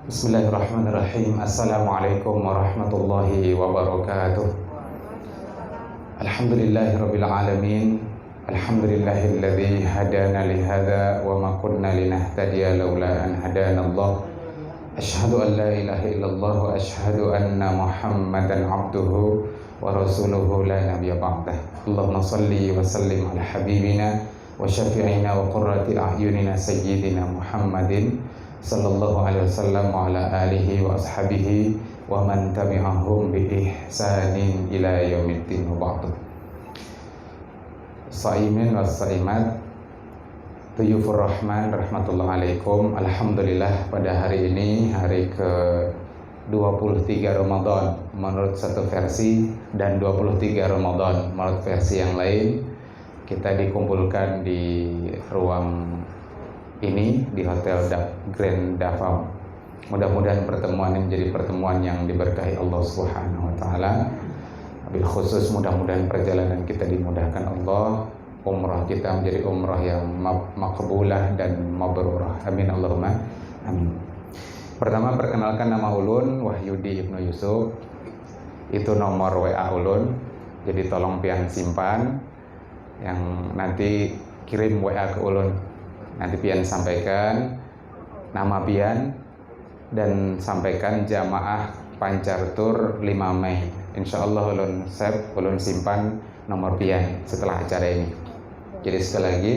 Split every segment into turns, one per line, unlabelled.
Bismillahirrahmanirrahim. Assalamualaikum warahmatullahi wabarakatuh. Alhamdulillahirabbil alamin. Alhamdulillahilladzi hadana li hadza wa ma kunna linahtadiya laula an hadanallah. Asyhadu an la ilaha illallah wa asyhadu anna Muhammadan abduhu wa rasuluhu la nabiyya ba'dah. Allahumma shalli wa sallim ala habibina wa syafi'ina wa qurrati a'yunina sayyidina Muhammadin sallallahu alaihi wasallam wa ala alihi wa ashabihi wa man tabi'ahum bi ihsanin ila yaumiddin wa ba'du. Shaimin wa shaimat, Duyufur Rahman rahmatullah alaikum. Alhamdulillah pada hari ini hari ke 23 Ramadan menurut satu versi dan 23 Ramadan menurut versi yang lain. Kita dikumpulkan di ruang ini di Hotel Grand Davam. Mudah-mudahan pertemuan ini menjadi pertemuan yang diberkahi Allah Subhanahu wa taala. Wabil khusus mudah-mudahan perjalanan kita dimudahkan Allah, umrah kita menjadi umrah yang maqbulah dan mabrurah. Amin Allahumma amin. Pertama perkenalkan, nama ulun Wahyudi Ibnu Yusuf. Itu nomor WA ulun. Jadi tolong pian simpan, yang nanti kirim WA ke ulun. Nanti pian sampaikan nama pian dan sampaikan jamaah Pancar Tour 5 Mei. Insyaallah ulun save, ulun simpan nomor pian setelah acara ini. Jadi sekali lagi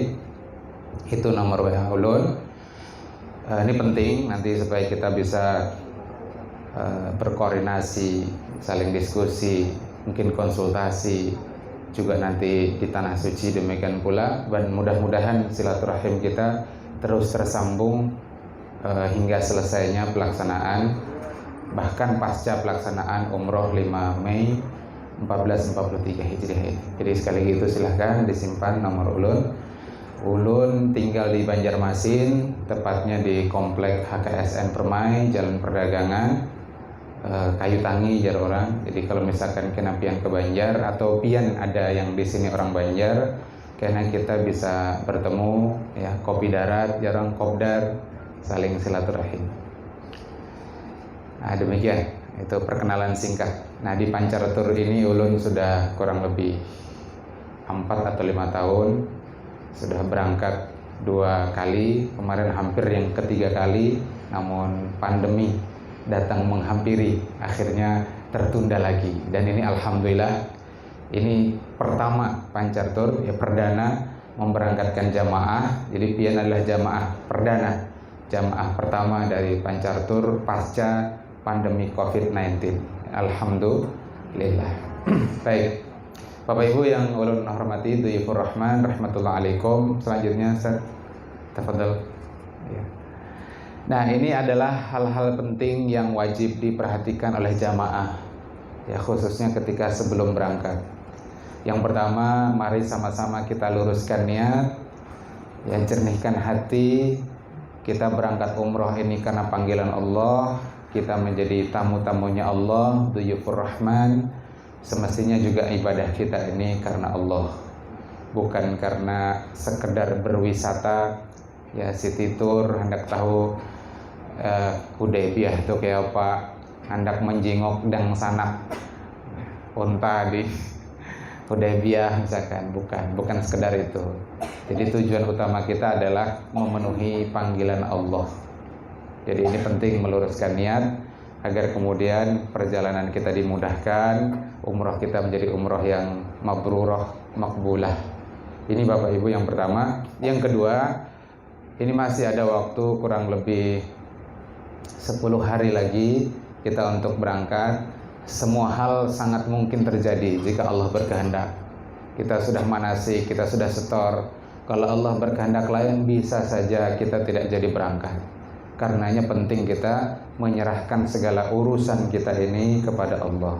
itu nomor WA ulun. Ini penting nanti supaya kita bisa berkoordinasi, saling diskusi, mungkin konsultasi juga nanti di Tanah Suci. Demikian pula, dan mudah-mudahan silaturahim kita terus tersambung hingga selesainya pelaksanaan, bahkan pasca pelaksanaan umroh 5 Mei 1443 Hijriah ini. Jadi sekali lagi itu silahkan disimpan nomor ulun. Ulun tinggal di Banjarmasin, tepatnya di Komplek HKSN Permai, Jalan Perdagangan, Kayu Tangi jar orang. Jadi kalau misalkan kena pian ke Banjar atau pian ada yang di sini orang Banjar, karena kita bisa bertemu ya, kopi darat jarang kopdar, saling silaturahim. Nah, demikian itu perkenalan singkat. Nah, di Pancar Tour ini ulun sudah kurang lebih 4 atau 5 tahun, sudah berangkat 2 kali, kemarin hampir yang ketiga kali, namun pandemi datang menghampiri, akhirnya tertunda lagi. Dan ini alhamdulillah, ini pertama Pancar Tour ya, perdana memberangkatkan jamaah. Jadi pian adalah jamaah perdana, jamaah pertama dari Pancar Tour pasca pandemi COVID-19. Alhamdulillah. Baik, Bapak Ibu yang ulun hormati, Duyufur Rahman rahmatullah alaikum. Selanjutnya Ustaz, tafadhol ya. Nah, ini adalah hal-hal penting yang wajib diperhatikan oleh jamaah ya, khususnya ketika sebelum berangkat. Yang pertama, mari sama-sama kita luruskan niat ya, jernihkan hati. Kita berangkat umroh ini karena panggilan Allah, kita menjadi tamu-tamunya Allah, Duyufur Rahman. Semestinya juga ibadah kita ini karena Allah, bukan karena sekedar berwisata ya, city tour, hendak tahu Hudaybiyah itu kayak apa, hendak menjengok dang sanak unta di Hudaybiyah misalkan, bukan sekedar itu. Jadi tujuan utama kita adalah memenuhi panggilan Allah. Jadi ini penting meluruskan niat agar kemudian perjalanan kita dimudahkan, umroh kita menjadi umroh yang mabrurah, makbulah. Ini Bapak Ibu yang pertama. Yang kedua, ini masih ada waktu kurang lebih 10 hari lagi kita untuk berangkat. Semua hal sangat mungkin terjadi jika Allah berkehendak. Kita sudah manasik, kita sudah setor. Kalau Allah berkehendak lain, bisa saja kita tidak jadi berangkat. Karenanya penting kita menyerahkan segala urusan kita ini kepada Allah,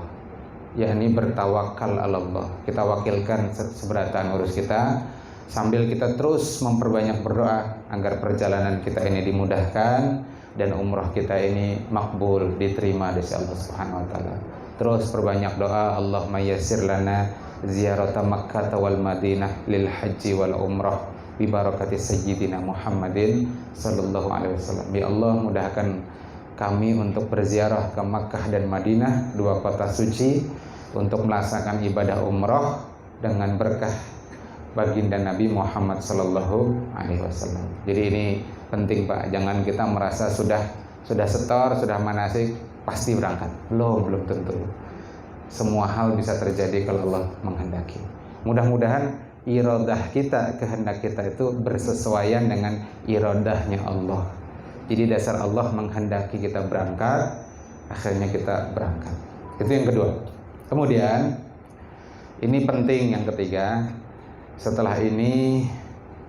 yakni bertawakal ala Allah. Kita wakilkan seberatan urus kita, sambil kita terus memperbanyak berdoa agar perjalanan kita ini dimudahkan dan umrah kita ini makbul, diterima di sisi Allah Subhanahu wa taala. Terus perbanyak doa, Allahumma yassir lana ziyarata Makkah wal Madinah lil haji wal umrah bi barakati sayyidina Muhammadin sallallahu alaihi wasallam. Ya Allah, mudahkan kami untuk berziarah ke Makkah dan Madinah, dua kota suci, untuk melaksanakan ibadah umroh dengan berkah baginda Nabi Muhammad Sallallahu Alaihi Wasallam. Jadi ini penting Pak, jangan kita merasa sudah setor, sudah manasik, pasti berangkat. Belum tentu. Semua hal bisa terjadi kalau Allah menghendaki. Mudah-mudahan iradah kita, kehendak kita itu bersesuaian dengan iradahnya Allah. Jadi dasar Allah menghendaki kita berangkat, akhirnya kita berangkat. Itu yang kedua. Kemudian ini penting yang ketiga. Setelah ini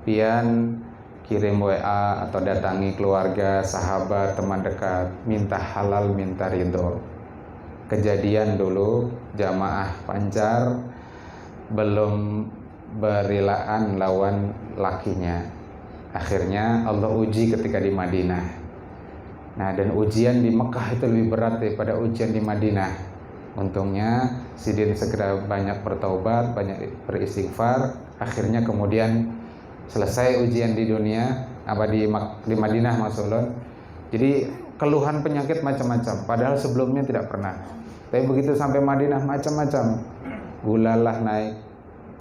pian kirim WA atau datangi keluarga, sahabat, teman dekat, minta halal, minta ridho. Kejadian dulu jamaah Pancar belum berilaan lawan lakinya. Akhirnya Allah uji ketika di Madinah. Nah, dan ujian di Mekah itu lebih berat daripada ujian di Madinah. Untungnya Sidin segera banyak bertaubat, banyak beristighfar. Akhirnya kemudian selesai ujian di dunia, di Madinah maksudnya. Jadi keluhan penyakit macam-macam, padahal sebelumnya tidak pernah. Tapi begitu sampai Madinah macam-macam. Gula lah naik,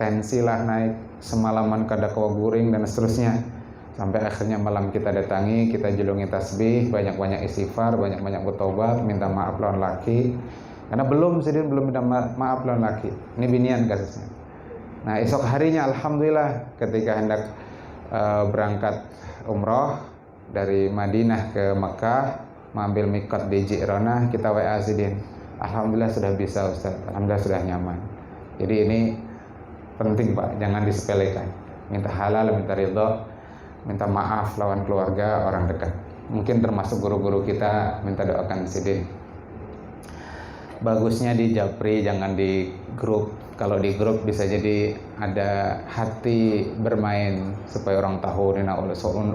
tensi lah naik, semalaman kada kawa guring dan seterusnya. Sampai akhirnya malam kita datangi, kita julungi tasbih, banyak-banyak istighfar, banyak-banyak bertobat, minta maaf lawan laki. Karena Sidin belum minta maaf lawan laki. Ini binian kasusnya. Nah, esok harinya alhamdulillah ketika hendak berangkat umroh dari Madinah ke Makkah, mengambil mikot di Ji'rana, kita WA Sidin. Alhamdulillah sudah bisa Ustaz, alhamdulillah sudah nyaman. Jadi ini penting Pak, jangan disepelekan. Minta halal, minta ridho, minta maaf lawan keluarga, orang dekat. Mungkin termasuk guru-guru kita minta doakan Sidin. Bagusnya di japri, jangan di grup. Kalau di grup bisa jadi ada hati bermain supaya orang tahu ini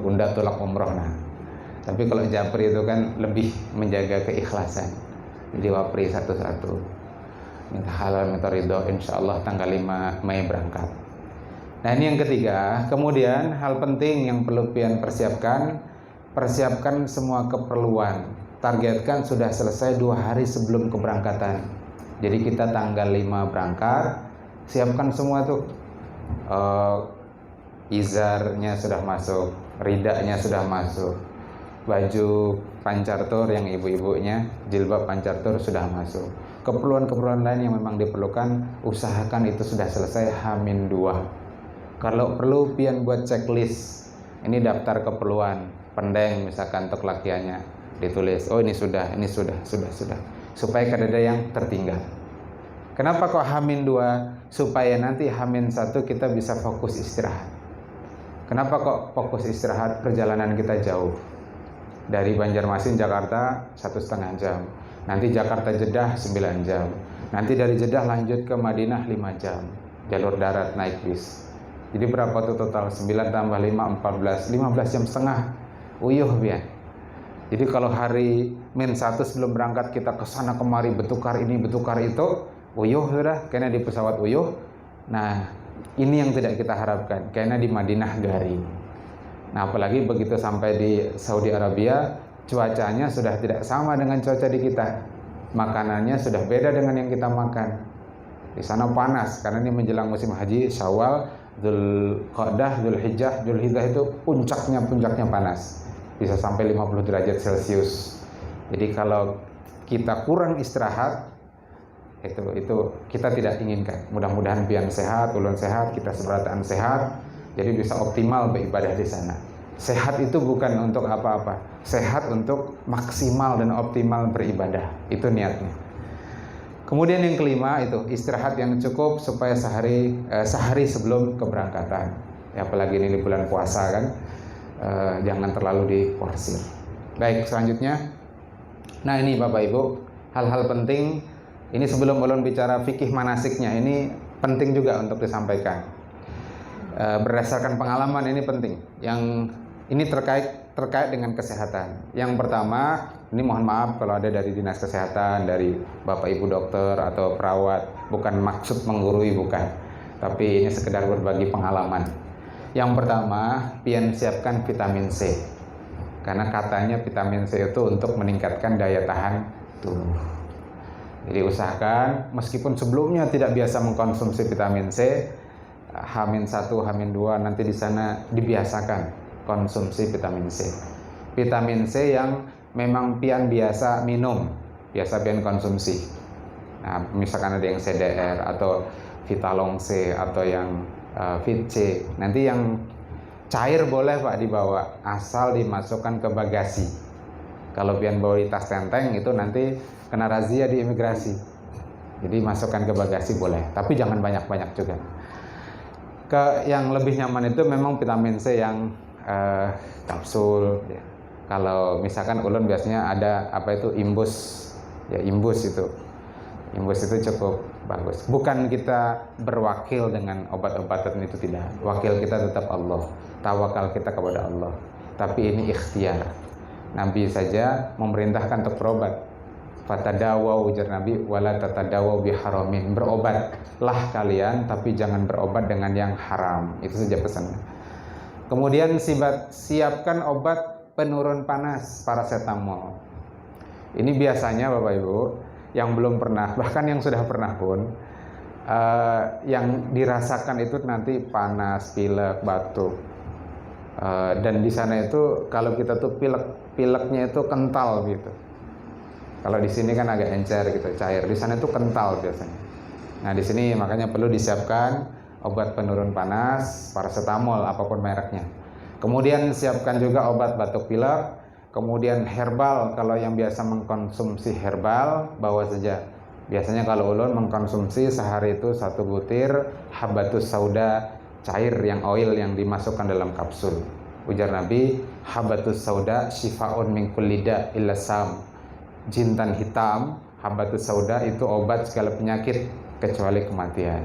unda tolak umroh. Nah, tapi kalau japri itu kan lebih menjaga keikhlasan. Jadi wapri satu-satu, minta halal, minta ridho, insya Allah tanggal 5 Mei berangkat. Nah, ini yang ketiga. Kemudian hal penting yang perlu pian persiapkan semua keperluan. Targetkan sudah selesai 2 hari sebelum keberangkatan. Jadi kita tanggal 5 berangkat, siapkan semua tuh. Izarnya sudah masuk, ridanya sudah masuk, baju pancartur yang ibu-ibunya, jilbab pancartur sudah masuk. Keperluan-keperluan lain yang memang diperlukan, usahakan itu sudah selesai H-2. Kalau perlu pian buat checklist. Ini daftar keperluan, pendeng misalkan untuk lakiannya. Ditulis, oh ini sudah, supaya kada ada yang tertinggal. Kenapa kok H-2? Supaya nanti H-1 kita bisa fokus istirahat. Kenapa kok fokus istirahat? Perjalanan kita jauh. Dari Banjarmasin Jakarta 1,5 jam. Nanti Jakarta Jeddah 9 jam. Nanti dari Jeddah lanjut ke Madinah 5 jam. Jalur darat naik bis. Jadi berapa tuh total? 9 tambah 5, 14, 15 jam setengah. Uyuh biar. Jadi kalau hari -1 sebelum berangkat kita ke sana kemari bertukar ini bertukar itu, uyuh sudah, karena di pesawat uyuh. Nah, ini yang tidak kita harapkan, karena di Madinah garing. Nah, apalagi begitu sampai di Saudi Arabia, cuacanya sudah tidak sama dengan cuaca di kita. Makanannya sudah beda dengan yang kita makan. Di sana panas karena ini menjelang musim haji, Syawal, Dzulqa'dah, Dzulhijjah itu puncaknya panas. Bisa sampai 50 derajat Celcius. Jadi kalau kita kurang istirahat, itu kita tidak inginkan. Mudah-mudahan pian sehat, ulun sehat, kita seberataan sehat, jadi bisa optimal beribadah di sana. Sehat itu bukan untuk apa-apa, sehat untuk maksimal dan optimal beribadah. Itu niatnya. Kemudian yang kelima itu istirahat yang cukup supaya sehari sebelum keberangkatan. Ya, apalagi ini di bulan puasa kan. Jangan terlalu diporsir. Baik, selanjutnya. Nah, ini Bapak Ibu, hal-hal penting. Ini sebelum ulun bicara fikih manasiknya, ini penting juga untuk disampaikan. Berdasarkan pengalaman ini penting. Yang ini terkait dengan kesehatan. Yang pertama, ini mohon maaf kalau ada dari dinas kesehatan, dari Bapak Ibu dokter atau perawat, bukan maksud menggurui, bukan. Tapi ini sekedar berbagi pengalaman. Yang pertama, pian siapkan vitamin C. karena katanya vitamin C itu untuk meningkatkan daya tahan tubuh. Jadi usahakan meskipun sebelumnya tidak biasa mengkonsumsi vitamin C, H-1, H-2 nanti di sana dibiasakan konsumsi vitamin C. Vitamin C yang memang pian biasa minum, biasa pian konsumsi. Nah, misalkan ada yang CDR atau Vitalong C atau yang Fit C. Nanti yang cair boleh Pak dibawa, asal dimasukkan ke bagasi. Kalau pian bawa di tas tenteng itu nanti kena razia di imigrasi. Jadi masukkan ke bagasi boleh, tapi jangan banyak-banyak juga. Yang lebih nyaman itu memang vitamin C yang kapsul. Ya. Kalau misalkan ulun biasanya ada apa itu imbus, ya imbus itu cukup bagus. Bukan kita berwakil dengan obat-obatan itu, tidak. Wakil kita tetap Allah, tawakal kita kepada Allah. Tapi ini ikhtiar. Nabi saja memerintahkan untuk berobat. Fatadawau, ujar Nabi, wala tatadawau biharamin. Berobatlah kalian, tapi jangan berobat dengan yang haram. Itu saja pesannya. Kemudian siapkan obat penurun panas, paracetamol. Ini biasanya Bapak Ibu yang belum pernah, bahkan yang sudah pernah pun, yang dirasakan itu nanti panas, pilek, batuk. Dan di sana itu kalau kita tuh pileknya itu kental gitu. Kalau di sini kan agak encer gitu, cair. Di sana itu kental biasanya. Nah, di sini makanya perlu disiapkan obat penurun panas, paracetamol apapun mereknya. Kemudian siapkan juga obat batuk pilek. Kemudian herbal, kalau yang biasa mengkonsumsi herbal, bawa saja. Biasanya kalau ulun mengkonsumsi sehari itu 1 butir habatus sauda cair yang oil yang dimasukkan dalam kapsul. Ujar Nabi, habatus sauda shifaun min kulli da illa sam. Jintan hitam, habatus sauda itu obat segala penyakit kecuali kematian.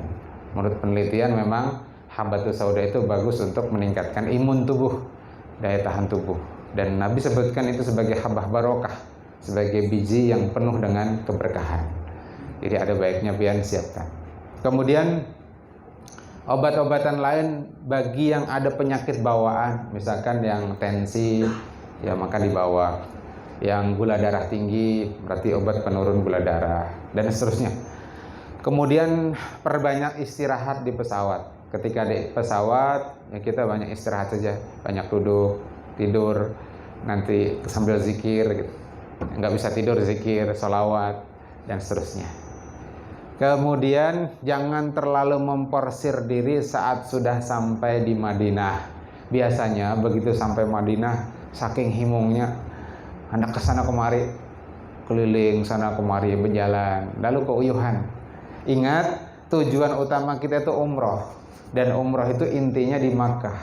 Menurut penelitian memang habatus sauda itu bagus untuk meningkatkan imun tubuh, daya tahan tubuh. Dan Nabi sebutkan itu sebagai habah barokah, sebagai biji yang penuh dengan keberkahan. Jadi ada baiknya pian siapkan. Kemudian obat-obatan lain bagi yang ada penyakit bawaan, misalkan yang tensi, ya maka dibawa. Yang gula darah tinggi, berarti obat penurun gula darah, dan seterusnya. Kemudian perbanyak istirahat di pesawat. Ketika di pesawat, ya kita banyak istirahat saja, banyak duduk, tidur, nanti sambil zikir gitu. Nggak bisa tidur, zikir, sholawat, dan seterusnya. Kemudian jangan terlalu memporsir diri saat sudah sampai di Madinah. Biasanya begitu sampai Madinah, saking himungnya, hendak kesana kemari, keliling sana kemari, berjalan, lalu keuyuhan. Ingat, tujuan utama kita itu umroh, dan umroh itu intinya di Makkah.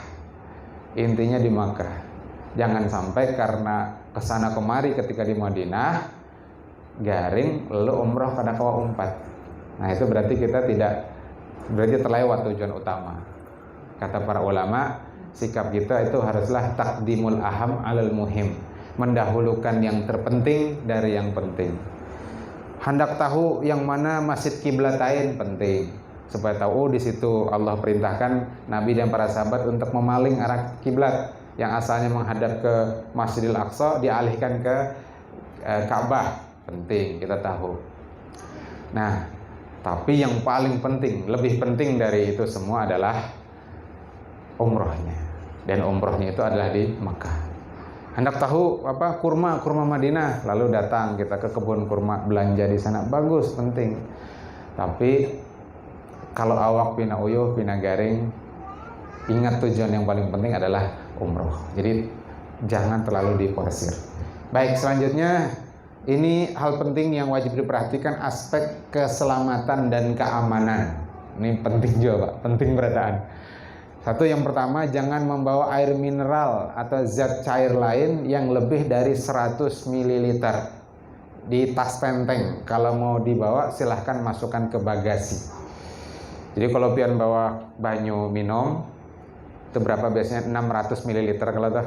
Intinya di Makkah. Jangan sampai karena kesana kemari ketika di Madinah garing, lalu umroh kada kawa umpat. Nah itu berarti kita berarti terlewat tujuan utama. Kata para ulama, sikap kita itu haruslah taqdimul aham alal muhim, mendahulukan yang terpenting dari yang penting. Hendak tahu yang mana masjid kiblatain penting, supaya tahu di situ Allah perintahkan Nabi dan para sahabat untuk memaling arah kiblat yang asalnya menghadap ke Masjidil Aqsa dialihkan ke Ka'bah. Penting kita tahu. Nah, tapi yang paling penting, lebih penting dari itu semua adalah umrohnya. Dan umrohnya itu adalah di Makkah. Hendak tahu apa kurma Madinah, lalu datang kita ke kebun kurma, belanja di sana, bagus, penting. Tapi kalau awak pina uyuh, pina garing, ingat tujuan yang paling penting adalah umroh. Jadi jangan terlalu diporsir. Baik, selanjutnya ini hal penting yang wajib diperhatikan, aspek keselamatan dan keamanan. Ini penting juga Pak, penting berataan. Satu, yang pertama, jangan membawa air mineral atau zat cair lain yang lebih dari 100 ml di tas tenteng. Kalau mau dibawa silahkan masukkan ke bagasi. Jadi kalau pian bawa banyu minum itu berapa biasanya? 600 ml kalau tuh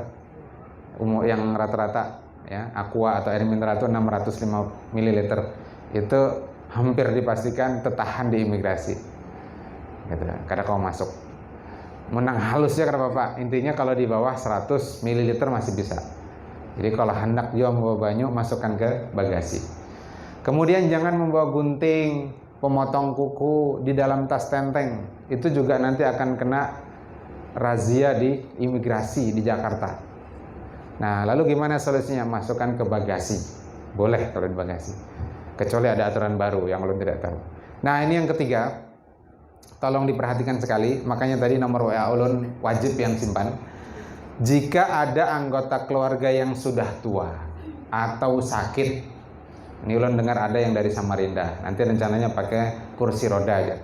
umur yang rata-rata ya, aqua atau air mineral itu 605 ml. Itu hampir dipastikan tertahan di imigrasi. Gitu. Kada kau masuk. Menang halusnya karena Bapak, intinya kalau di bawah 100 ml masih bisa. Jadi kalau hendak juga membawa banyu, masukkan ke bagasi. Kemudian jangan membawa gunting, pemotong kuku di dalam tas tenteng. Itu juga nanti akan kena razia di imigrasi di Jakarta. Nah, lalu gimana solusinya? Masukkan ke bagasi. Boleh kalau di bagasi. Kecuali ada aturan baru yang ulun tidak tahu. Nah, ini yang ketiga. Tolong diperhatikan sekali. Makanya tadi nomor WA ulun wajib yang simpan. Jika ada anggota keluarga yang sudah tua atau sakit, ini ulun dengar ada yang dari Samarinda, nanti rencananya pakai kursi roda aja,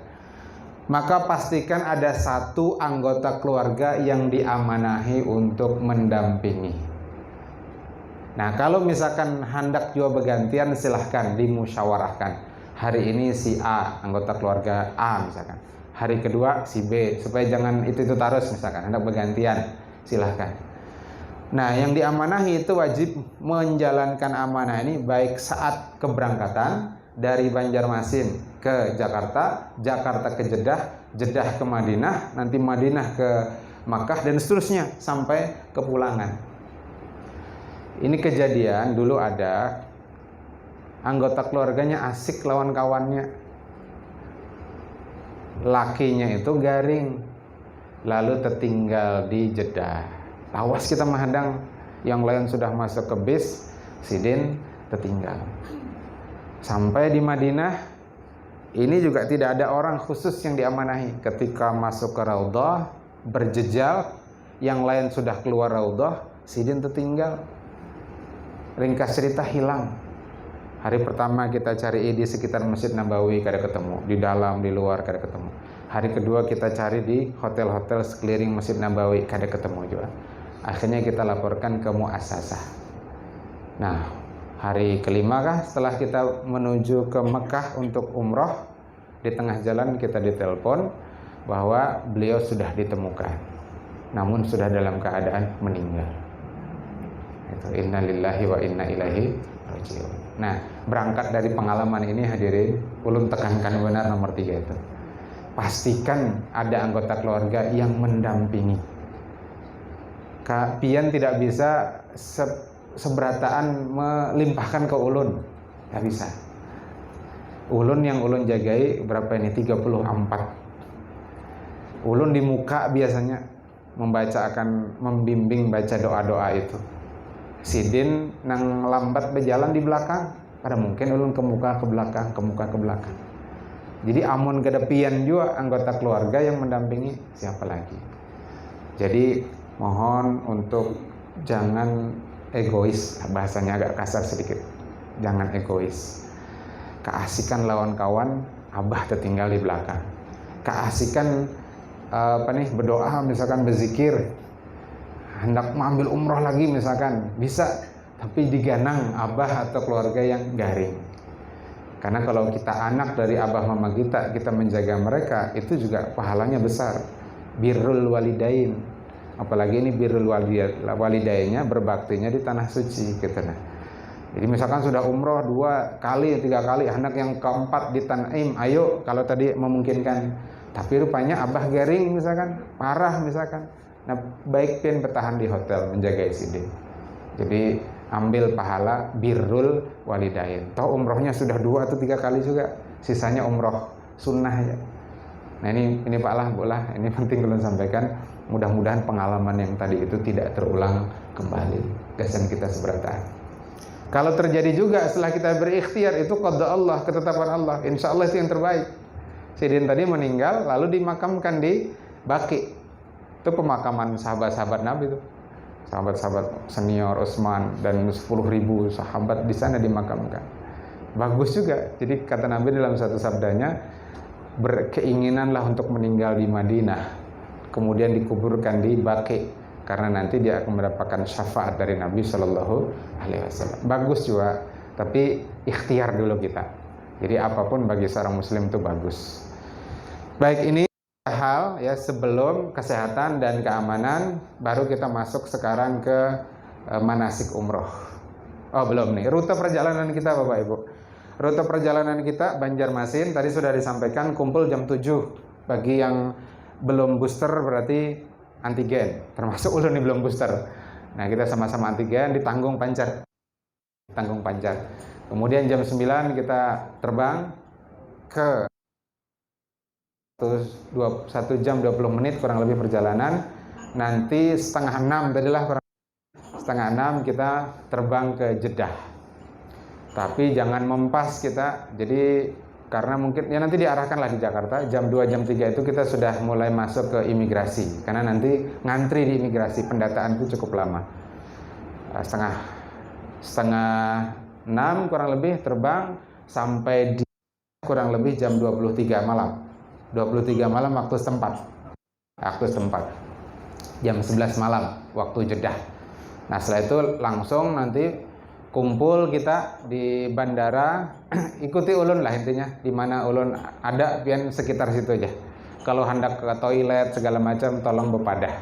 maka pastikan ada satu anggota keluarga yang diamanahi untuk mendampingi. Nah, kalau misalkan hendak juga bergantian, silahkan dimusyawarahkan. Hari ini si A, anggota keluarga A misalkan, hari kedua si B, supaya jangan itu terus misalkan, hendak bergantian, silahkan. Nah, yang diamanahi itu wajib menjalankan amanah ini baik saat keberangkatan dari Banjarmasin ke Jakarta, Jakarta ke Jeddah, Jeddah ke Madinah, nanti Madinah ke Makkah, dan seterusnya sampai kepulangan. Ini kejadian dulu ada anggota keluarganya asik lawan kawannya, lakinya itu garing, lalu tertinggal di Jeddah. Awas kita menghadang, yang lain sudah masuk ke bis, sidin tertinggal. Sampai di Madinah, ini juga tidak ada orang khusus yang diamanahi. Ketika masuk ke Raudhah, berjejal, yang lain sudah keluar Raudhah, sidin tertinggal. Ringkas cerita, hilang. Hari pertama kita cari di sekitar Masjid Nabawi, kada ketemu. Di dalam, di luar, kada ketemu. Hari kedua kita cari di hotel-hotel sekeliling Masjid Nabawi, kada ketemu juga. Akhirnya kita laporkan ke muassasah. Nah, hari kelima kah setelah kita menuju ke Mekah untuk umroh, di tengah jalan kita ditelepon bahwa beliau sudah ditemukan, namun sudah dalam keadaan meninggal. Itu innalillahi wa inna ilaihi rajiun. Nah, berangkat dari pengalaman ini hadirin, ulun tekankan benar nomor 3 itu. Pastikan ada anggota keluarga yang mendampingi. Pian tidak bisa seberataan melimpahkan ke ulun, tidak bisa. Ulun yang ulun jagai berapa ini? 34. Ulun di muka biasanya membimbing baca doa-doa itu. Sidin nang lambat berjalan di belakang, pada mungkin ulun ke muka ke belakang, ke muka ke belakang. Jadi amun kedepian juga anggota keluarga yang mendampingi, siapa lagi? Jadi mohon untuk jangan egois, bahasanya agak kasar sedikit. Jangan egois. Keasikan lawan kawan, abah tertinggal di belakang. Keasikan berdoa misalkan berzikir, hendak mengambil umroh lagi misalkan, bisa, tapi diganang abah atau keluarga yang garing. Karena kalau kita anak dari abah mama kita menjaga mereka, itu juga pahalanya besar. Birrul walidain. Apalagi ini birrul walidainya, berbaktinya di tanah suci gitu. Nah, jadi misalkan sudah umroh 2 kali, 3 kali, anak yang keempat di Tan'im, ayo kalau tadi memungkinkan. Tapi rupanya abah garing misalkan, parah misalkan. Nah, baik pian bertahan di hotel menjaga sidin. Jadi ambil pahala birrul walidain. Toh umrohnya sudah 2 atau 3 kali juga, sisanya umroh sunnah ya. Nah, ini Pak lah, bolah, ini penting kalau sampaikan. Mudah-mudahan pengalaman yang tadi itu tidak terulang kembali. Gasan kita seberataan. Kalau terjadi juga setelah kita berikhtiar, itu qada Allah, ketetapan Allah. Insya Allah itu yang terbaik. Sidin tadi meninggal lalu dimakamkan di Baqi. Itu pemakaman sahabat-sahabat Nabi itu. Sahabat-sahabat senior Utsman dan 10.000 sahabat di sana dimakamkan. Bagus juga. Jadi kata Nabi dalam satu sabdanya, berkeinginanlah untuk meninggal di Madinah, kemudian dikuburkan di Baqi, karena nanti dia akan mendapatkan syafaat dari Nabi Shallallahu Alaihi Wasallam. Bagus juga, tapi ikhtiar dulu kita. Jadi apapun bagi seorang Muslim itu bagus. Baik, ini hal ya sebelum kesehatan dan keamanan, baru kita masuk sekarang ke manasik umroh. Oh belum nih, rute perjalanan kita Bapak Ibu. Rute perjalanan kita Banjarmasin tadi sudah disampaikan, kumpul jam 7. Bagi yang belum booster berarti antigen, termasuk ulun ini belum booster. Nah, kita sama-sama antigen di Tanggung Pancar. Tanggung Pancar. Kemudian jam 9 kita terbang ke 1 jam 20 menit kurang lebih perjalanan. Nanti setengah 6 tadilah, kurang setengah 6 kita terbang ke Jeddah. Tapi jangan mempas kita, jadi karena mungkin ya nanti diarahkanlah di Jakarta jam 2 jam 3 itu kita sudah mulai masuk ke imigrasi, karena nanti ngantri di imigrasi, pendataan itu cukup lama. setengah 6 kurang lebih terbang sampai di kurang lebih jam 23 malam waktu setempat jam 11 malam waktu Jeddah. Nah, setelah itu langsung nanti kumpul kita di bandara. Ikuti ulun lah intinya, di mana ulun ada pian sekitar situ aja. Kalau hendak ke toilet segala macam tolong bepadah.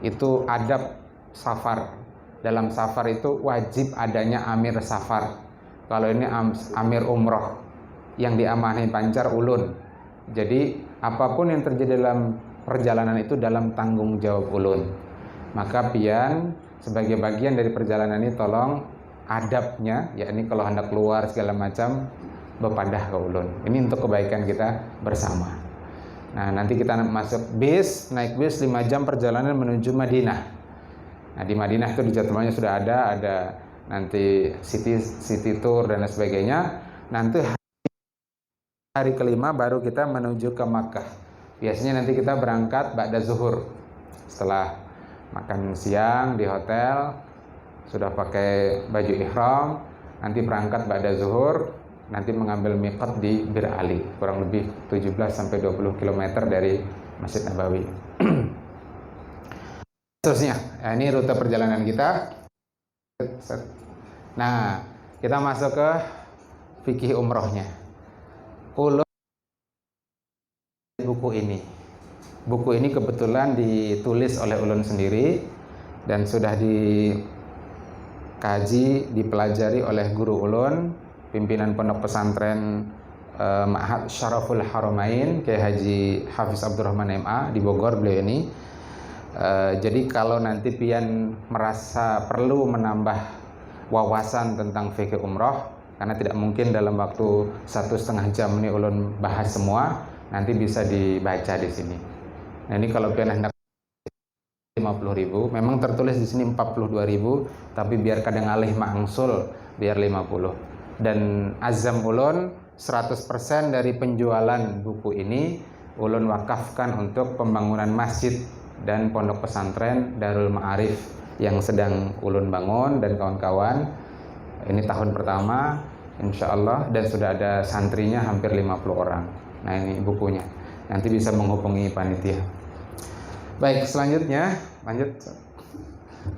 Itu adab safar. Dalam safar itu wajib adanya amir safar. Kalau ini amir umroh yang diamanahi Pancar ulun. Jadi apapun yang terjadi dalam perjalanan itu dalam tanggung jawab ulun. Maka pian sebagai bagian dari perjalanan ini tolong adabnya, yakni kalau hendak keluar segala macam bepadah ke ulun. Ini untuk kebaikan kita bersama. Nah, nanti kita masuk bis, naik bis 5 jam perjalanan menuju Madinah. Nah, di Madinah itu di jadwalnya sudah ada nanti city tour dan sebagainya. Nanti hari kelima baru kita menuju ke Makkah. Biasanya nanti kita berangkat ba'da zuhur. Setelah makan siang di hotel, sudah pakai baju ihram, nanti berangkat ba'da zuhur, nanti mengambil miqat di Bir Ali, kurang lebih 17-20 km dari Masjid Nabawi. Terusnya, ya, ini rute perjalanan kita. Nah, kita masuk ke fikih umrohnya. Ulun buku ini kebetulan ditulis oleh ulun sendiri dan sudah dikaji, dipelajari oleh guru ulun, pimpinan pondok pesantren Ma'had Syaraful Haramain, Kiai Haji Hafiz Abdurrahman MA di Bogor beliau ini. Jadi kalau nanti pian merasa perlu menambah wawasan tentang fikih umroh, karena tidak mungkin dalam waktu 1,5 jam ini ulun bahas semua, nanti bisa dibaca di sini. Nah, ini kalau pian hendak 50.000, memang tertulis di sini 42.000, tapi biar kadang alih mangsul biar 50. Dan azam ulun 100% dari penjualan buku ini ulun wakafkan untuk pembangunan masjid dan pondok pesantren Darul Ma'arif yang sedang ulun bangun dan kawan-kawan. Ini tahun pertama insyaallah, dan sudah ada santrinya hampir 50 orang. Nah, ini bukunya, nanti bisa menghubungi panitia. Baik, selanjutnya lanjut.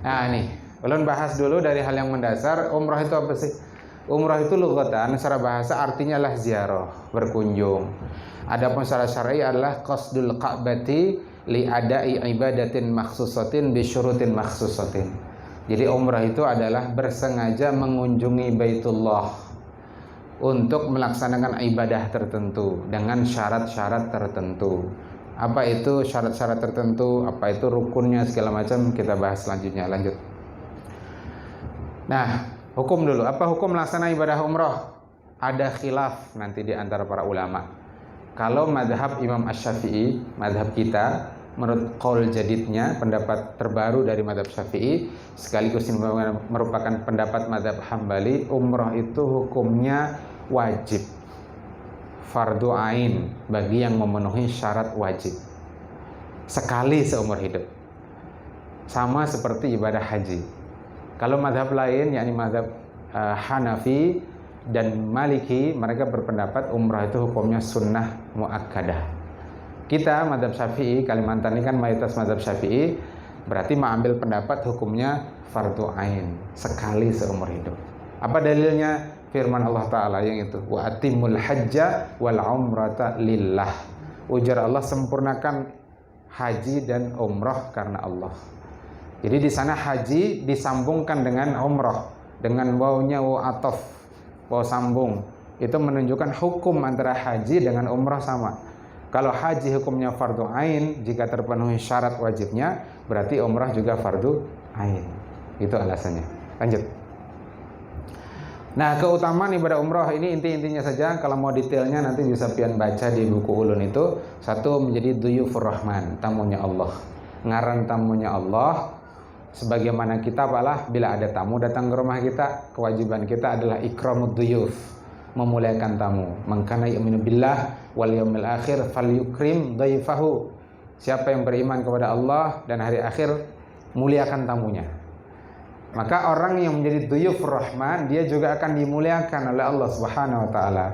Nah, ini ulun bahas dulu dari hal yang mendasar. Umrah itu apa sih? Umrah itu lughatan, secara bahasa artinya adalah ziarah, berkunjung. Adapun secara syar'i adalah qasdul ka'bati li ada'i ibadatin makhsusatin bi syurutin makhsusatin. Jadi umrah itu adalah bersengaja mengunjungi Baitullah untuk melaksanakan ibadah tertentu dengan syarat-syarat tertentu. Apa itu syarat-syarat tertentu, apa itu rukunnya, segala macam kita bahas selanjutnya. Lanjut. Nah, hukum dulu. Apa hukum melaksanakan ibadah umrah? Ada khilaf nanti di antara para ulama. Kalau madhab Imam Asy-Syafi'i, madhab kita, menurut qaul jadidnya, pendapat terbaru dari madhab Syafi'i, sekaligus merupakan pendapat madhab Hambali, umrah itu hukumnya wajib, fardu ain bagi yang memenuhi syarat wajib sekali seumur hidup, sama seperti ibadah haji. Kalau madhab lain, yakni madhab Hanafi dan Maliki, mereka berpendapat umrah itu hukumnya sunnah muakkadah. Kita madhab Syafi'i, Kalimantan ini kan mayoritas madhab Syafi'i, berarti mengambil pendapat hukumnya fardu ain, sekali seumur hidup. Apa dalilnya? Firman Allah Ta'ala yang itu, wa atimul hajja wal umrata lillah. Ujar Allah, sempurnakan haji dan umrah karena Allah. Jadi di sana haji disambungkan dengan umrah, dengan wawnya wa ataf, waw sambung. Itu menunjukkan hukum antara haji dengan umrah sama. Kalau haji hukumnya fardu ain, jika terpenuhi syarat wajibnya, berarti umrah juga fardu ain. Itu alasannya. Lanjut. Nah, keutamaan ibadah umroh ini inti-intinya saja. Kalau mau detailnya nanti bisa pian baca di buku ulun itu. Satu, menjadi duyufur rahman, tamunya Allah. Ngaran tamunya Allah. Sebagaimana kita balah, bila ada tamu datang ke rumah kita, kewajiban kita adalah ikramud duyuf, memuliakan tamu. Man kana yu'minu billah wal yaumil akhir falyukrim dayfahu. Siapa yang beriman kepada Allah dan hari akhir, muliakan tamunya. Maka orang yang menjadi duyufur rahman, dia juga akan dimuliakan oleh Allah Subhanahu wa taala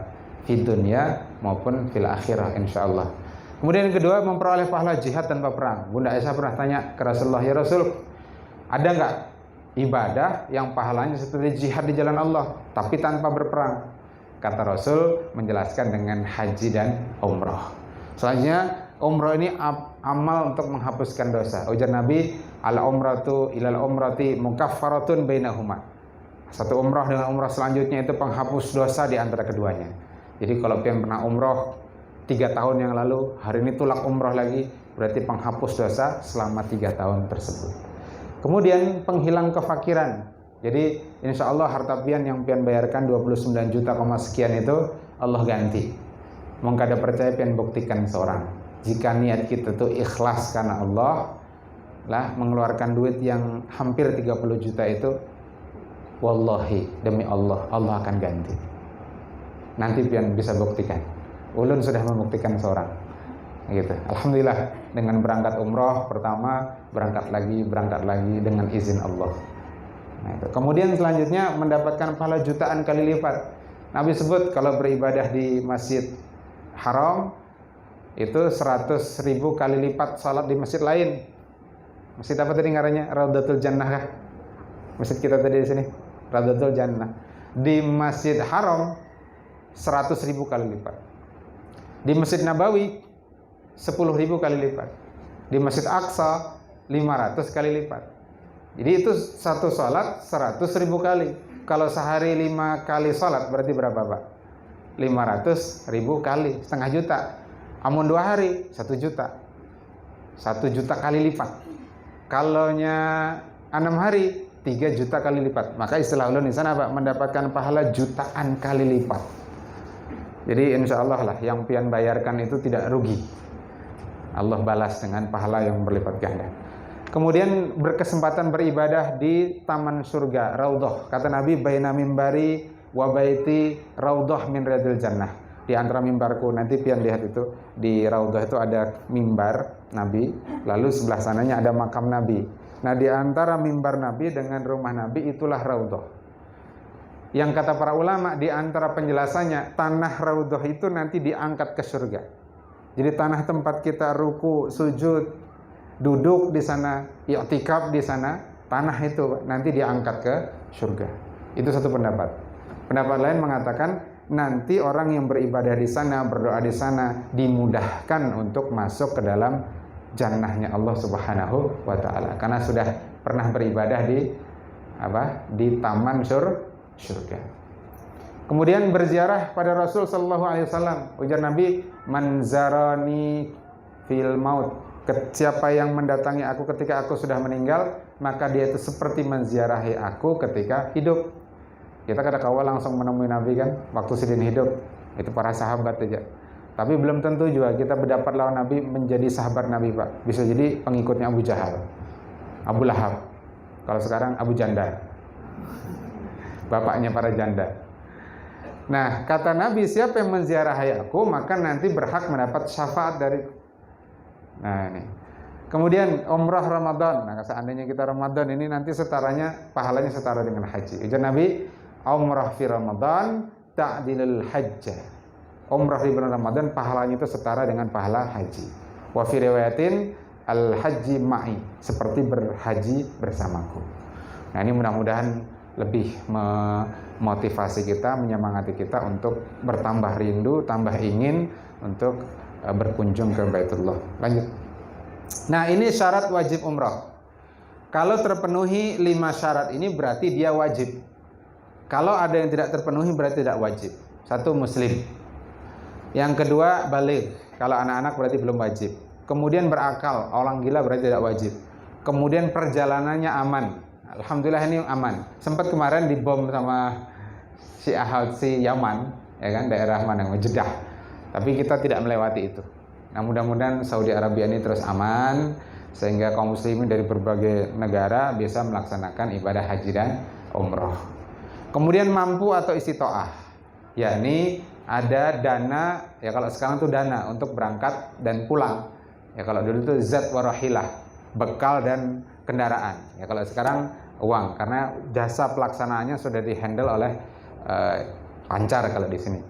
di dunia maupun fil akhirah insyaallah. Kemudian yang kedua, memperoleh pahala jihad tanpa perang. Bunda Aisyah pernah tanya ke Rasulullah, "Ya Rasul, ada enggak ibadah yang pahalanya seperti jihad di jalan Allah tapi tanpa berperang?" Kata Rasul menjelaskan dengan haji dan umrah. Selanjutnya, umrah ini amal untuk menghapuskan dosa. Ujar Nabi, al-umratu ilal umrati mukaffaratun bainahuma. Satu umrah dengan umrah selanjutnya itu penghapus dosa di antara keduanya. Jadi kalau pian pernah umrah 3 tahun yang lalu, hari ini tulak umrah lagi, berarti penghapus dosa selama 3 tahun tersebut. Kemudian penghilang kefakiran. Jadi insya Allah harta pian yang pian bayarkan 29 juta sekian itu Allah ganti. Mau kada percaya pian buktikan seorang. Jika niat kita tuh ikhlas karena Allah lah, mengeluarkan duit yang hampir 30 juta itu, wallahi demi Allah, Allah akan ganti. Nanti pian bisa buktikan. Ulun sudah membuktikan seorang. Gitu. Alhamdulillah, dengan berangkat umroh pertama, berangkat lagi dengan izin Allah. Nah, itu. Kemudian selanjutnya mendapatkan pahala jutaan kali lipat. Nabi sebut kalau beribadah di Masjid Haram itu 100.000 kali lipat salat di masjid lain. Masjid apa tadi ngarannya? Raudatul Jannah kah? Masjid kita tadi di sini, Raudatul Jannah. Di Masjid Haram 100.000 kali lipat. Di Masjid Nabawi 10.000 kali lipat. Di Masjid Aqsa 500 kali lipat. Jadi itu satu salat 100.000 kali. Kalau sehari 5 kali salat berarti berapa, Pak? 500.000 kali, setengah juta. Amun 2 hari 1 juta. 1 juta kali lipat. Kalaunya 6 hari 3 juta kali lipat. Maka istilah ulun di sana, Pak, mendapatkan pahala jutaan kali lipat. Jadi insya Allah lah yang pian bayarkan itu tidak rugi. Allah balas dengan pahala yang berlipat ganda. Kemudian berkesempatan beribadah di taman surga, raudhah. Kata Nabi, baina mimbari wa baiti raudhah min riyadil jannah. Di antara mimbarku, nanti pian lihat itu di raudhah itu ada mimbar Nabi, lalu sebelah sananya ada makam Nabi. Nah, di antara mimbar Nabi dengan rumah Nabi itulah raudhah. Yang kata para ulama, di antara penjelasannya, tanah raudhah itu nanti diangkat ke surga. Jadi tanah tempat kita ruku, sujud, duduk di sana, i'tikaf di sana, tanah itu nanti diangkat ke surga. Itu satu pendapat. Pendapat lain mengatakan nanti orang yang beribadah di sana, berdoa di sana, dimudahkan untuk masuk ke dalam jannahnya Allah Subhanahu wa taala karena sudah pernah beribadah di taman surga. Kemudian berziarah pada Rasul sallallahu alaihi wasallam. Ujar Nabi, "Man zarani fil maut." Siapa yang mendatangi aku ketika aku sudah meninggal, maka dia itu seperti menziarahi aku ketika hidup. Kita kada kawal langsung menemui Nabi kan waktu sedang hidup, itu para sahabat aja. Tapi belum tentu juga kita berdapat lawan Nabi menjadi sahabat Nabi, Pak. Bisa jadi pengikutnya Abu Jahal, Abu Lahab. Kalau sekarang Abu Janda, bapaknya para janda. Nah, kata Nabi, siapa yang menziarahi aku maka nanti berhak mendapat syafaat dari. Nah, ini. Kemudian umrah Ramadan. Nah, seandainya kita Ramadan ini nanti setaranya pahalanya setara dengan haji. Ujar Nabi, umrah fi Ramadan ta'dilul hajj. Umrah di bulan Ramadan pahalanya itu setara dengan pahala haji. Wa fi riwayatin al haji ma'i, seperti berhaji bersamaku. Nah, ini mudah-mudahan lebih memotivasi kita, menyemangati kita untuk bertambah rindu, tambah ingin untuk berkunjung ke Baitullah. Lanjut. Nah, ini syarat wajib umrah. Kalau terpenuhi 5 syarat ini berarti dia wajib. Kalau ada yang tidak terpenuhi berarti tidak wajib. 1, muslim. Yang kedua, baligh. Kalau anak-anak berarti belum wajib. Kemudian berakal, orang gila berarti tidak wajib. Kemudian perjalanannya aman. Alhamdulillah ini aman. Sempat kemarin dibom sama si Houthi Yaman, ya kan, daerah mana, Jeddah. Tapi kita tidak melewati itu. Nah, mudah-mudahan Saudi Arabia ini terus aman sehingga kaum muslimin dari berbagai negara bisa melaksanakan ibadah haji dan umroh. Kemudian mampu atau istitoah, yakni ada dana, ya kalau sekarang tuh dana untuk berangkat dan pulang. Ya kalau dulu tuh zat warahilah, bekal dan kendaraan. Ya kalau sekarang uang, karena jasa pelaksanaannya sudah dihandle oleh lancar kalau di sini.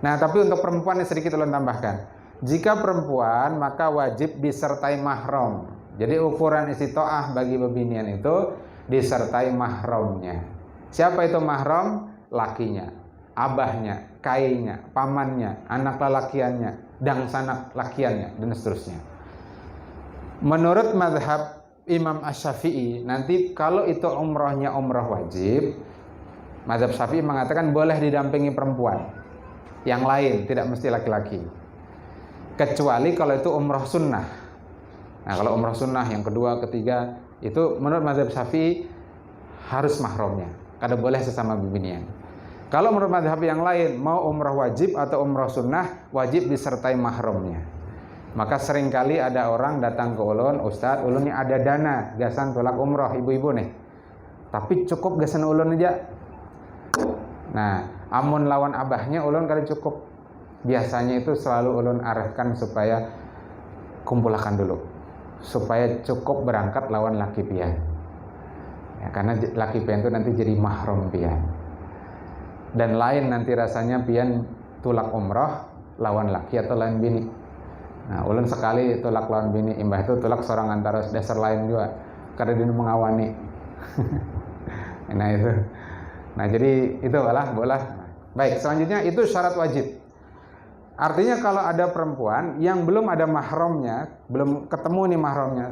Nah, tapi untuk perempuan ini sedikit ulun tambahkan. Jika perempuan maka wajib disertai mahram. Jadi ukuran istitoah bagi bebinian itu disertai mahramnya. Siapa itu mahram? Lakinya, abahnya, kainya, pamannya, anak lelakiannya, dangsanak lakiannya, dan seterusnya. Menurut mazhab Imam Asy-Syafi'i, nanti kalau itu umrohnya umroh wajib, mazhab Syafi'i mengatakan boleh didampingi perempuan yang lain, tidak mesti laki-laki, kecuali kalau itu umroh sunnah. Nah, kalau umroh sunnah yang kedua, ketiga, itu menurut mazhab Syafi'i harus mahramnya, kada boleh sesama bibinian. Kalau menurut mazhab yang lain, mau umroh wajib atau umroh sunnah, wajib disertai mahramnya. Maka seringkali ada orang datang ke ulun, Ustadz, ulun ini ada dana gasan tolak umroh ibu-ibu nih, tapi cukup gasan ulun aja. Nah, amun lawan abahnya ulun kali cukup. Biasanya itu selalu ulun arahkan supaya kumpulkan dulu, supaya cukup berangkat lawan laki pian. Ya, karena laki pian itu nanti jadi mahram pian. Dan lain nanti rasanya pian tulak umroh lawan laki atau lawan bini. Nah, ulun sekali tulak lawan bini, imbah itu tulak seorang antara dasar lain juga, karena dia mengawani. Nah itu. Nah jadi itu bolah. Baik, selanjutnya itu syarat wajib. Artinya kalau ada perempuan yang belum ada mahramnya, belum ketemu nih mahramnya,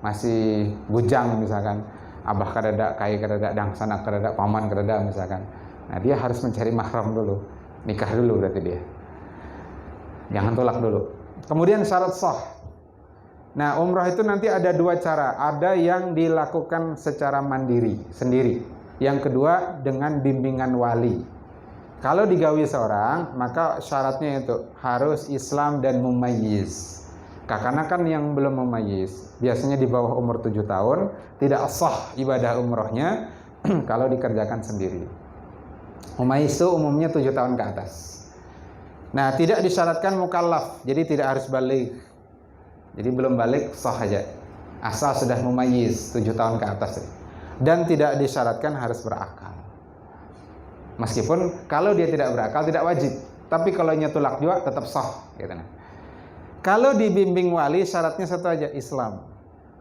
masih bujang misalkan, abah kadada, kai kadada, dangsanak kadada, paman kadada misalkan. Nah dia harus mencari mahram dulu, nikah dulu berarti dia. Jangan tolak dulu. Kemudian syarat sah. Nah, umrah itu nanti ada dua cara. Ada yang dilakukan secara mandiri, sendiri. Yang kedua dengan bimbingan wali. Kalau digawi seorang, maka syaratnya itu harus Islam dan mumayyiz. Karena kan yang belum mumayyiz, biasanya di bawah umur 7 tahun, tidak sah ibadah umrohnya kalau dikerjakan sendiri. Mumayyiz itu umumnya 7 tahun ke atas. Nah, tidak disyaratkan mukallaf, jadi tidak harus balik. Jadi belum balik sah aja. Asal sudah mumayyiz 7 tahun ke atas. Dan tidak disyaratkan harus berakal. Meskipun kalau dia tidak berakal tidak wajib, tapi kalau nyetulak juga tetap sah gitu. Kalau dibimbing wali syaratnya satu aja, Islam.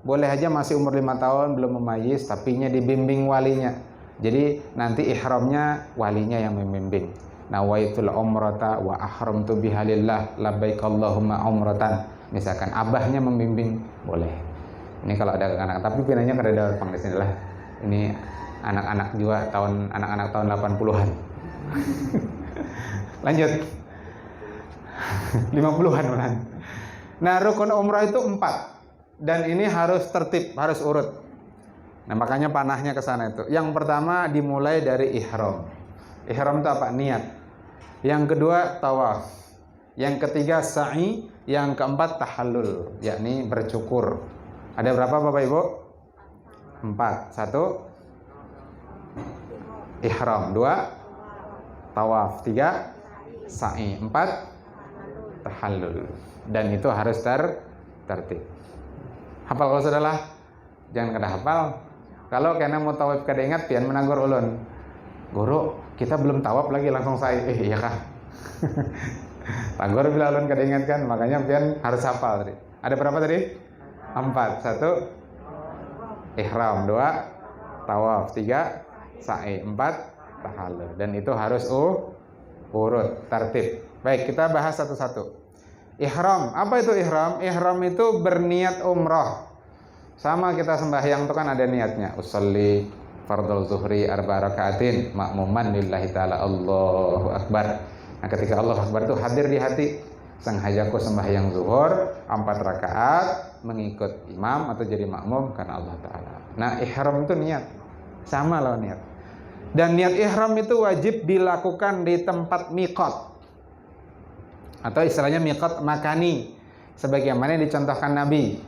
Boleh aja masih umur 5 tahun belum mumayyiz, tapi dibimbing walinya. Jadi nanti ihramnya walinya yang membimbing. Nawaitul umrata wa ahramtu bihalillah labbaik Allahumma umratan. Misalkan abahnya membimbing, boleh. Ini kalau ada anak, tapi pinanya kada ada orang di sini lah. Ini anak-anak juga anak-anak tahun 80-an. Lanjut. 50-an malah. Nah, rukun umrah itu 4. Dan ini harus tertib, harus urut. Nah, makanya panahnya ke sana itu. Yang pertama dimulai dari ihram. Ihram itu apa? Niat. Yang kedua tawaf, yang ketiga sa'i, yang keempat tahallul, yakni bercukur. Ada berapa Bapak Ibu? 4. 1 ihram, 2 tawaf, 3 sa'i, 4 tahallul. Dan itu harus tertib. Hafal kalau sudahlah, jangan kada hafal. Kalau kena mau tawaf kada ingat, pian menagur ulun, guru kita belum tawaf lagi langsung sa'i. Iya kah? Tagor bila ulun kada ingat kan, makanya pian harus hafal tadi. Ada berapa tadi? 4. 1 ihram, 2 tawaf, 3 sa'i, 4 tahallul. Dan itu harus urut, tertib. Baik, kita bahas satu-satu. Ihram, apa itu ihram? Ihram itu berniat umrah. Sama kita sembahyang itu kan ada niatnya. Usolli fardhu zuhri 4 rakaatin ma'muman lillahi ta'ala, Allahu akbar. Nah, ketika Allah akbar itu hadir di hati. Sengajaku sembahyang zuhur 4 rakaat mengikut imam atau jadi makmum karena Allah Ta'ala. Nah, ihram itu niat. sama lawan niat. Dan niat ihram itu wajib dilakukan di tempat miqat, atau istilahnya miqat makani, sebagaimana dicontohkan Nabi.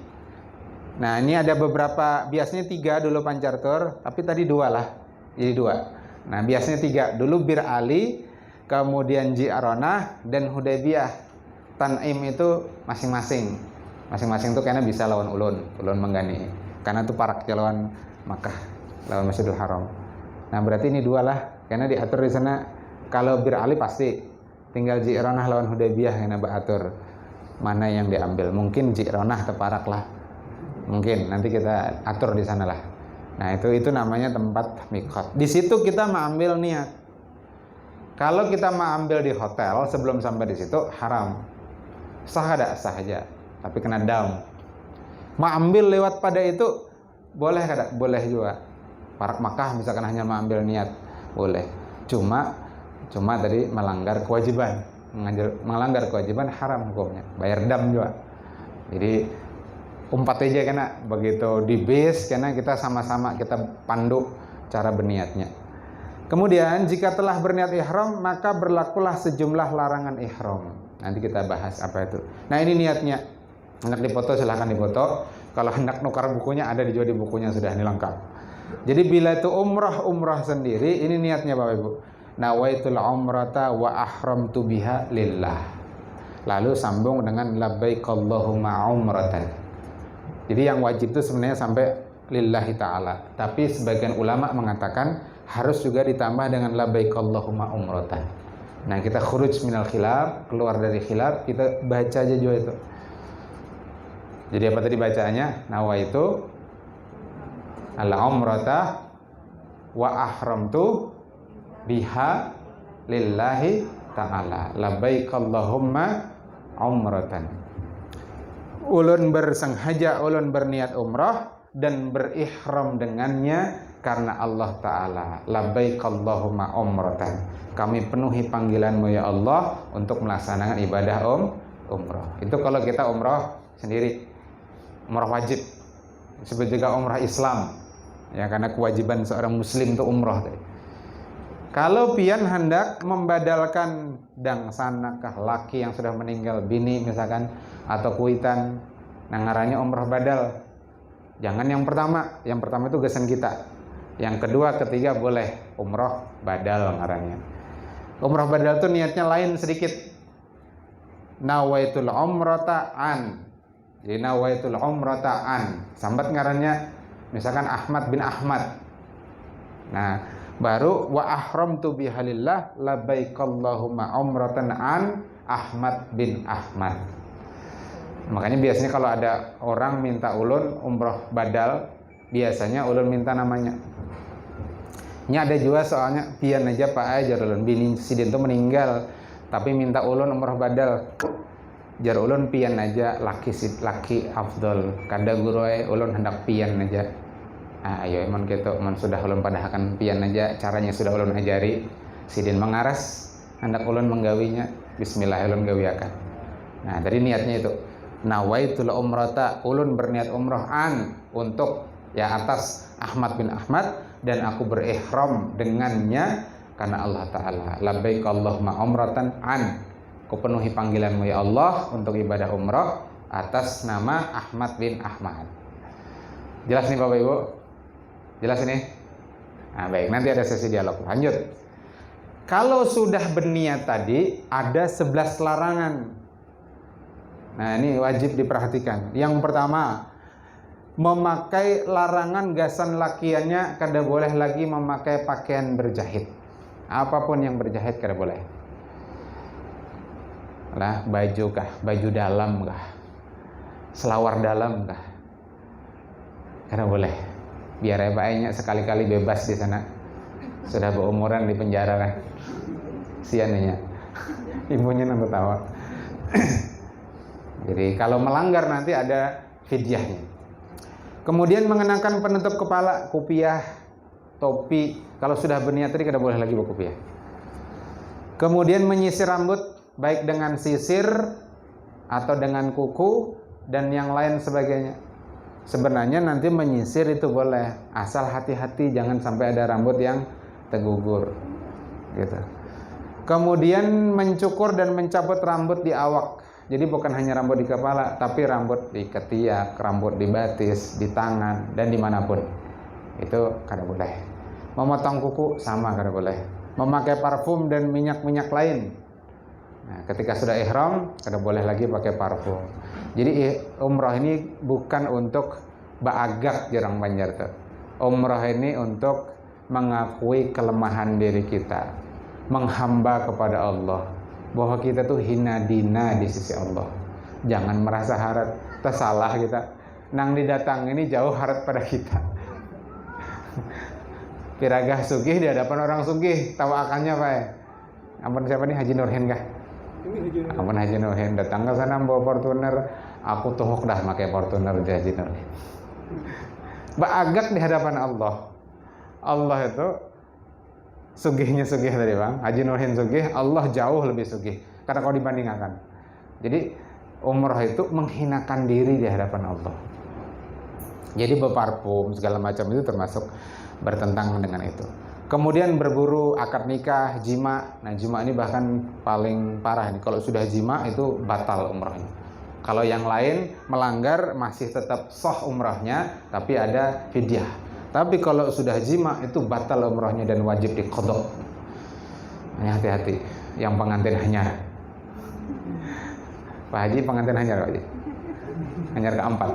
Nah, ini ada beberapa, biasanya 3 dulu Pancartur, tapi tadi 2 lah, jadi 2. Nah, biasanya 3 dulu, Bir Ali, kemudian Ji'ronah, dan Hudaybiyah. Tan'im itu masing-masing tuh karena bisa lawan ulun menggani, karena itu paraknya lawan Makkah, lawan Masjidil Haram. Nah, berarti ini 2 lah, karena diatur di sana. Kalau Bir Ali pasti, tinggal Ji'ronah lawan Hudaybiyah yang atur mana yang diambil. Mungkin Ji'ronah teparak lah, mungkin nanti kita atur di sana lah. Nah, itu namanya tempat miqat. Di situ kita mengambil niat. Kalau kita mengambil di hotel sebelum sampai di situ haram. Sah ada, sah aja, tapi kena dam. Mengambil lewat pada itu boleh kada? Boleh juga. Parak Makkah misalkan hanya mengambil niat, boleh. Cuma tadi melanggar kewajiban. Melanggar kewajiban haram hukumnya. Bayar dam juga. Jadi umpat aja kena begitu di base, karena kita sama-sama kita pandu cara berniatnya. Kemudian jika telah berniat ihram, maka berlakulah sejumlah larangan ihram. Nanti kita bahas apa itu. Nah, ini niatnya. Hendak dipoto silahkan dipoto. Kalau hendak nukar bukunya ada di bukunya, sudah ini lengkap. Jadi bila itu umrah sendiri, ini niatnya Bapak Ibu. Nawaitul umrata wa ahramtu biha lillah. Lalu sambung dengan labbaik Allahumma umratan. Jadi yang wajib itu sebenarnya sampai lillahi ta'ala. Tapi sebagian ulama mengatakan harus juga ditambah dengan labbaik Allahumma umratan. Nah, kita khuruj minal khilaf, keluar dari khilaf, kita baca aja juga itu. Jadi apa tadi bacaannya? Nawaitu al-umrata wa ahramtu biha lillahi ta'ala. Labbaik Allahumma umratan. Ulun bersengaja, ulun berniat umrah dan berihram dengannya karena Allah Ta'ala. Labbaik Allahumma umratan. Kami penuhi panggilanmu ya Allah untuk melaksanakan ibadah umrah. Itu kalau kita umrah sendiri, umrah wajib. Disebut juga umrah Islam, ya, karena kewajiban seorang muslim itu umrah. Kalau pian hendak membadalkan dangsanakah laki yang sudah meninggal, bini misalkan, atau kuitan, nah ngarannya umrah badal. Jangan yang pertama itu gesan kita. Yang kedua, ketiga boleh umrah badal ngarannya. Umrah badal itu niatnya lain sedikit. Nawaitul umrata an. Jadi nawaitul umrata an. Sambat ngarannya misalkan Ahmad bin Ahmad. Nah, baru wa ahramtu bihalillah labbaik Allahumma umratan an Ahmad bin Ahmad. Makanya biasanya kalau ada orang minta ulun umroh badal, biasanya ulun minta namanya. Ini ada juga soalnya pian aja Pak ajar ulun bini sidin itu meninggal, tapi minta ulun umroh badal. Jar ulun pian aja laki afdol. Kada guruai ulun hendak pian aja. Ayo emang gitu, emang sudah ulun padahkan pian aja, caranya sudah ulun ajari. Sidin mengaras hendak ulun menggawinya, bismillah ulun gawiakan. Nah, dari niatnya itu nawaitul umrata, ulun berniat umroh an untuk ya atas Ahmad bin Ahmad, dan aku berihram dengannya karena Allah Ta'ala. Labbaik Allahumma umratan an, ku penuhi panggilanmu ya Allah untuk ibadah umroh atas nama Ahmad bin Ahmad. Jelas nih Bapak Ibu? Jelas ini? Nah, baik, nanti ada sesi dialog. Lanjut. Kalau sudah berniat tadi, ada 11 larangan. Nah, ini wajib diperhatikan. Yang pertama, memakai larangan gasan lakiannya, kada boleh lagi memakai pakaian berjahit. Apapun yang berjahit kada boleh. Lah, baju kah, baju dalam kah, selawar dalam kah, kada boleh. Biar baiknya sekali-kali bebas di sana. Sudah berumuran di penjara kan. Siannya. Ibunya nanti tawa. Jadi kalau melanggar nanti ada fidyahnya. Kemudian mengenakan penutup kepala, kopiah, topi. Kalau sudah berniat tadi kada boleh lagi berkopiah. Kemudian menyisir rambut baik dengan sisir atau dengan kuku dan yang lain sebagainya. Sebenarnya nanti menyisir itu boleh, asal hati-hati jangan sampai ada rambut yang tergugur gitu. Kemudian mencukur dan mencabut rambut di awak. Jadi bukan hanya rambut di kepala, tapi rambut di ketiak, rambut di batis, di tangan, dan dimanapun. Itu kada boleh. Memotong kuku sama kada boleh. Memakai parfum dan minyak-minyak lain. Nah, ketika sudah ihram, kada boleh lagi pakai parfum. Jadi umrah ini bukan untuk baagak jarang banjar tuh. Umrah ini untuk mengakui kelemahan diri kita, menghamba kepada Allah, bahwa kita tuh hina dina di sisi Allah. Jangan merasa harap tersalah kita. Nang didatang ini jauh harap pada kita. Piragah sugih di hadapan orang sugih, tawakannya apa ya? Ampun siapa nih, Haji Nurhen kah? Ampun Haji Nurhen datang ke sana bawa Fortuner, aku tuhuk dah pakai Fortuner di Haji Nurhen. Baagak di hadapan Allah. Allah itu sugihnya sugih tadi bang, Haji Nurhen sugih, Allah jauh lebih sugih. Karena kalau dibandingkan, jadi umrah itu menghinakan diri di hadapan Allah. Jadi berparfum segala macam itu termasuk bertentangan dengan itu. Kemudian berburu akad nikah, jima. Nah jima ini bahkan paling parah nih. Kalau sudah jima itu batal umrahnya. Kalau yang lain melanggar masih tetap sah umrahnya, tapi ada fidyah. Tapi kalau sudah jima itu batal umrahnya dan wajib diqadha. Ini hati-hati. Yang pengantin hanyar. Pak Haji pengantin hanyar Pak Haji. Hanyar keempat.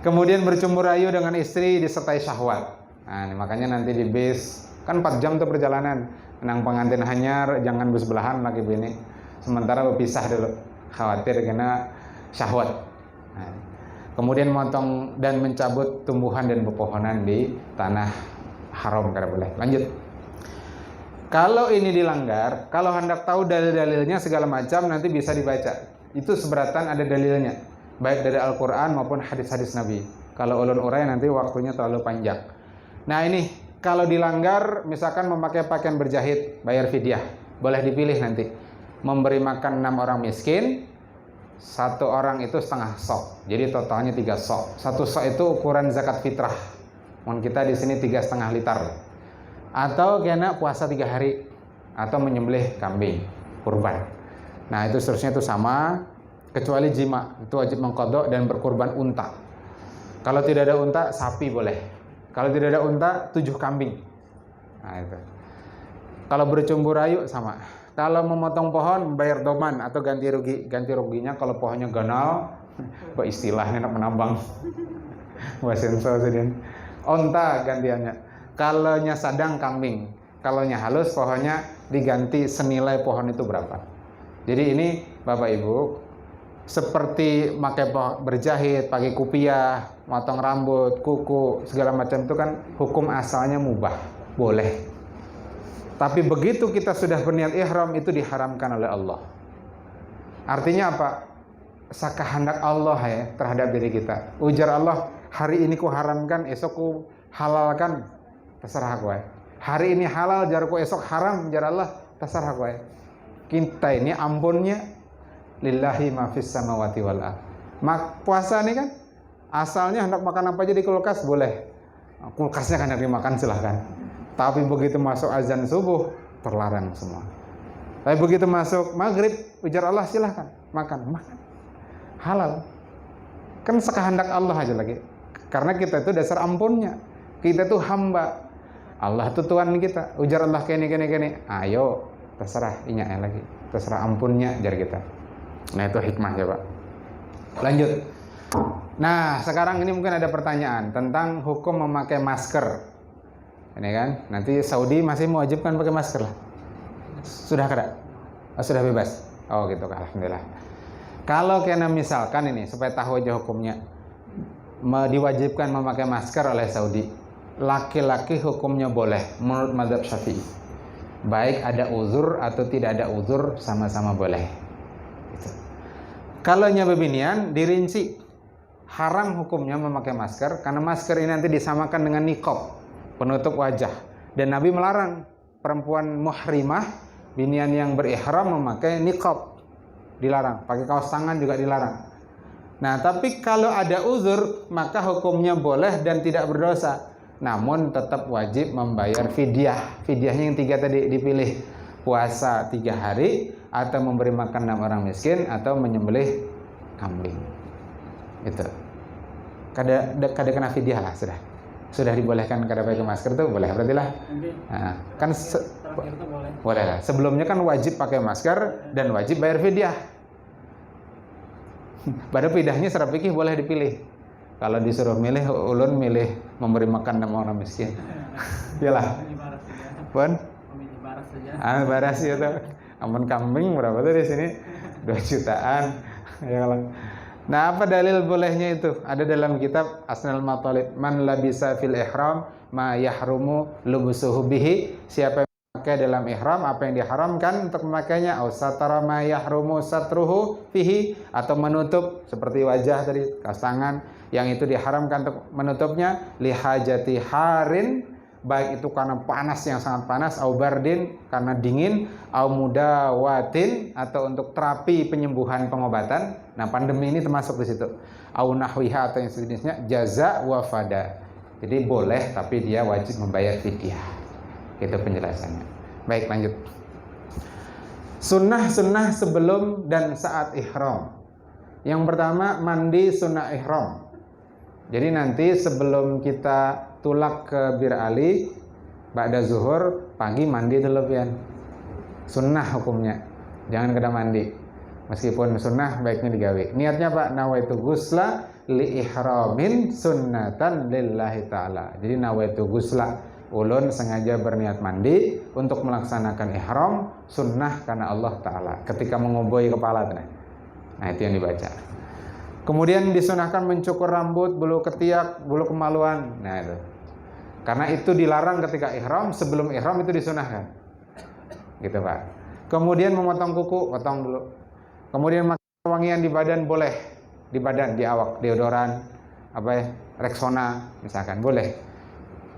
Kemudian bercumbu rayu dengan istri disertai syahwat. Nah, makanya nanti di bis kan 4 jam tuh perjalanan. Nang pengantin hanyar jangan bersebelahan laki bini. Sementara berpisah dulu. Khawatir kena syahwat. Nah, kemudian motong dan mencabut tumbuhan dan pepohonan di tanah haram kada boleh. Lanjut. Kalau ini dilanggar, kalau hendak tahu dalil-dalilnya segala macam nanti bisa dibaca. Itu seberatan ada dalilnya. Baik dari Al-Quran maupun hadis-hadis Nabi. Kalau ulun urai nanti waktunya terlalu panjang. Nah ini, kalau dilanggar, misalkan memakai pakaian berjahit, bayar fidyah. Boleh dipilih nanti. Memberi makan 6 orang miskin, 1 orang itu setengah sok. Jadi totalnya 3 sok. 1 sok itu ukuran zakat fitrah. Mohon kita di sini 3,5 liter. Atau kena puasa 3 hari. Atau menyembelih kambing, kurban. Nah itu seterusnya itu sama. Kecuali jima, itu wajib mengqadha dan berkurban unta. Kalau tidak ada unta, sapi boleh. Kalau tidak ada unta, 7 kambing. Nah itu. Kalau bercumbu rayu sama. Kalau memotong pohon, bayar doman atau ganti rugi. Ganti ruginya kalau pohonnya ganal, istilahnya nak menambang. Wasenso sedin. Unta gantiannya. Kalau nya sadang kambing. Kalau nya halus pohonnya diganti senilai pohon itu berapa. Jadi ini Bapak Ibu, seperti pakai berjahit, pakai kupiah, motong rambut, kuku, segala macam itu kan hukum asalnya mubah, boleh. Tapi begitu kita sudah berniat ihram itu diharamkan oleh Allah. Artinya apa? Sakahandak Allah ya terhadap diri kita. Ujar Allah, hari ini ku haramkan, esok ku halalkan, terserah aku ya. Hari ini halal, jarku esok haram, jar Allah, terserah aku ya. Kita ini ampunnya lillahi ma fis samawati wal ard. Puasa nih kan asalnya hendak makan apa aja di kulkas boleh. Kulkasnya kan hendak dimakan silahkan. Tapi begitu masuk azan subuh terlarang semua. Tapi begitu masuk maghrib ujar Allah silahkan makan. Halal. Kan sekehendak Allah aja lagi. Karena kita itu dasar ampunnya. Kita tuh hamba. Allah tuh Tuhan kita. Ujar Allah kene. Ayo terserah inya lagi. Terserah ampunnya jar kita. Nah itu hikmahnya Pak. Lanjut. Nah sekarang ini mungkin ada pertanyaan tentang hukum memakai masker. Ini kan nanti Saudi masih mewajibkan pakai masker lah. Sudah kada? Oh, sudah bebas. Oh gitu, alhamdulillah. Kalau kena misalkan ini supaya tahu aja hukumnya, diwajibkan memakai masker oleh Saudi. Laki-laki hukumnya boleh menurut mazhab Syafi'i. Baik ada uzur atau tidak ada uzur sama-sama boleh. Kalau nya bebinian dirinci haram hukumnya memakai masker karena masker ini nanti disamakan dengan niqab, penutup wajah. Dan Nabi melarang perempuan muhrimah, binian yang berihram memakai niqab. Dilarang, pakai kaos tangan juga dilarang. Nah, tapi kalau ada uzur, maka hukumnya boleh dan tidak berdosa. Namun tetap wajib membayar fidyah. Fidyahnya yang 3 tadi dipilih. Puasa 3 hari, atau memberi makan 6 orang miskin, atau menyembelih kambing. Itu. Kada kena fidyah lah sudah. Sudah dibolehkan kada pakai masker tuh boleh berarti lah. Nah, kan boleh lah. Sebelumnya kan wajib pakai masker dan wajib bayar fidyah. Pada fidyahnya secara fikih boleh dipilih. Kalau disuruh milih, ulun milih memberi makan 6 orang miskin. Iyalah. Pun? Baras ya tuh. Amun kambing berapa tuh di sini? 2 jutaan. Iyalah. Nah, apa dalil bolehnya itu? Ada dalam kitab Asnal Matalib. Man labisa fil ihram ma yahrumu lubusuhu bihi. Siapa yang memakai dalam ihram apa yang diharamkan untuk memakainya, au satara ma yahrumu satruhu fihi, atau menutup seperti wajah tadi, kaos tangan yang itu diharamkan untuk menutupnya, lihajati harin, baik itu karena panas yang sangat panas, au bardin karena dingin, au mudawatin atau untuk terapi penyembuhan pengobatan. Nah, pandemi ini termasuk di situ. Au nahwiha atau yang sejenisnya, jaza wa fada. Jadi boleh tapi dia wajib membayar fidyah. Itu penjelasannya. Baik, lanjut. Sunnah-sunnah sebelum dan saat ihram. Yang pertama, mandi sunnah ihram. Jadi nanti sebelum kita tulak ke Bir Ali ba'da zuhur, pagi mandi dulu pian. Sunnah hukumnya. Jangan kada mandi. Meskipun sunnah baiknya digawe. Niatnya Pak, nawaitu ghusla li ihramin sunnatan lillahi ta'ala. Jadi nawaitu ghusla, ulun sengaja berniat mandi untuk melaksanakan ihram sunnah karena Allah Ta'ala ketika menguboi kepala. Nah, itu yang dibaca. Kemudian disunahkan mencukur rambut, bulu ketiak, bulu kemaluan. Nah, itu karena itu dilarang ketika ihram. Sebelum ihram itu disunahkan gitu Pak. Kemudian memotong kuku, potong dulu. Kemudian wangian di badan boleh. Di badan, di awak, deodoran, Rexona misalkan boleh.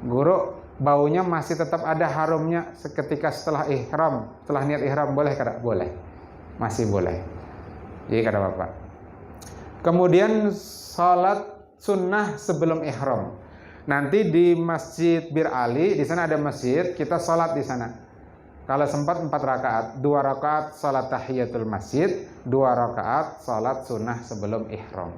Guru, baunya masih tetap ada harumnya ketika setelah ihram, setelah niat ihram, boleh kada? Boleh, masih boleh. Jadi kada apa-apa. Kemudian salat sunnah sebelum ihram. Nanti di Masjid Bir Ali, di sana ada masjid, kita salat di sana. Kalau sempat 4 rakaat, 2 rakaat salat tahiyatul masjid, 2 rakaat salat sunnah sebelum ihram.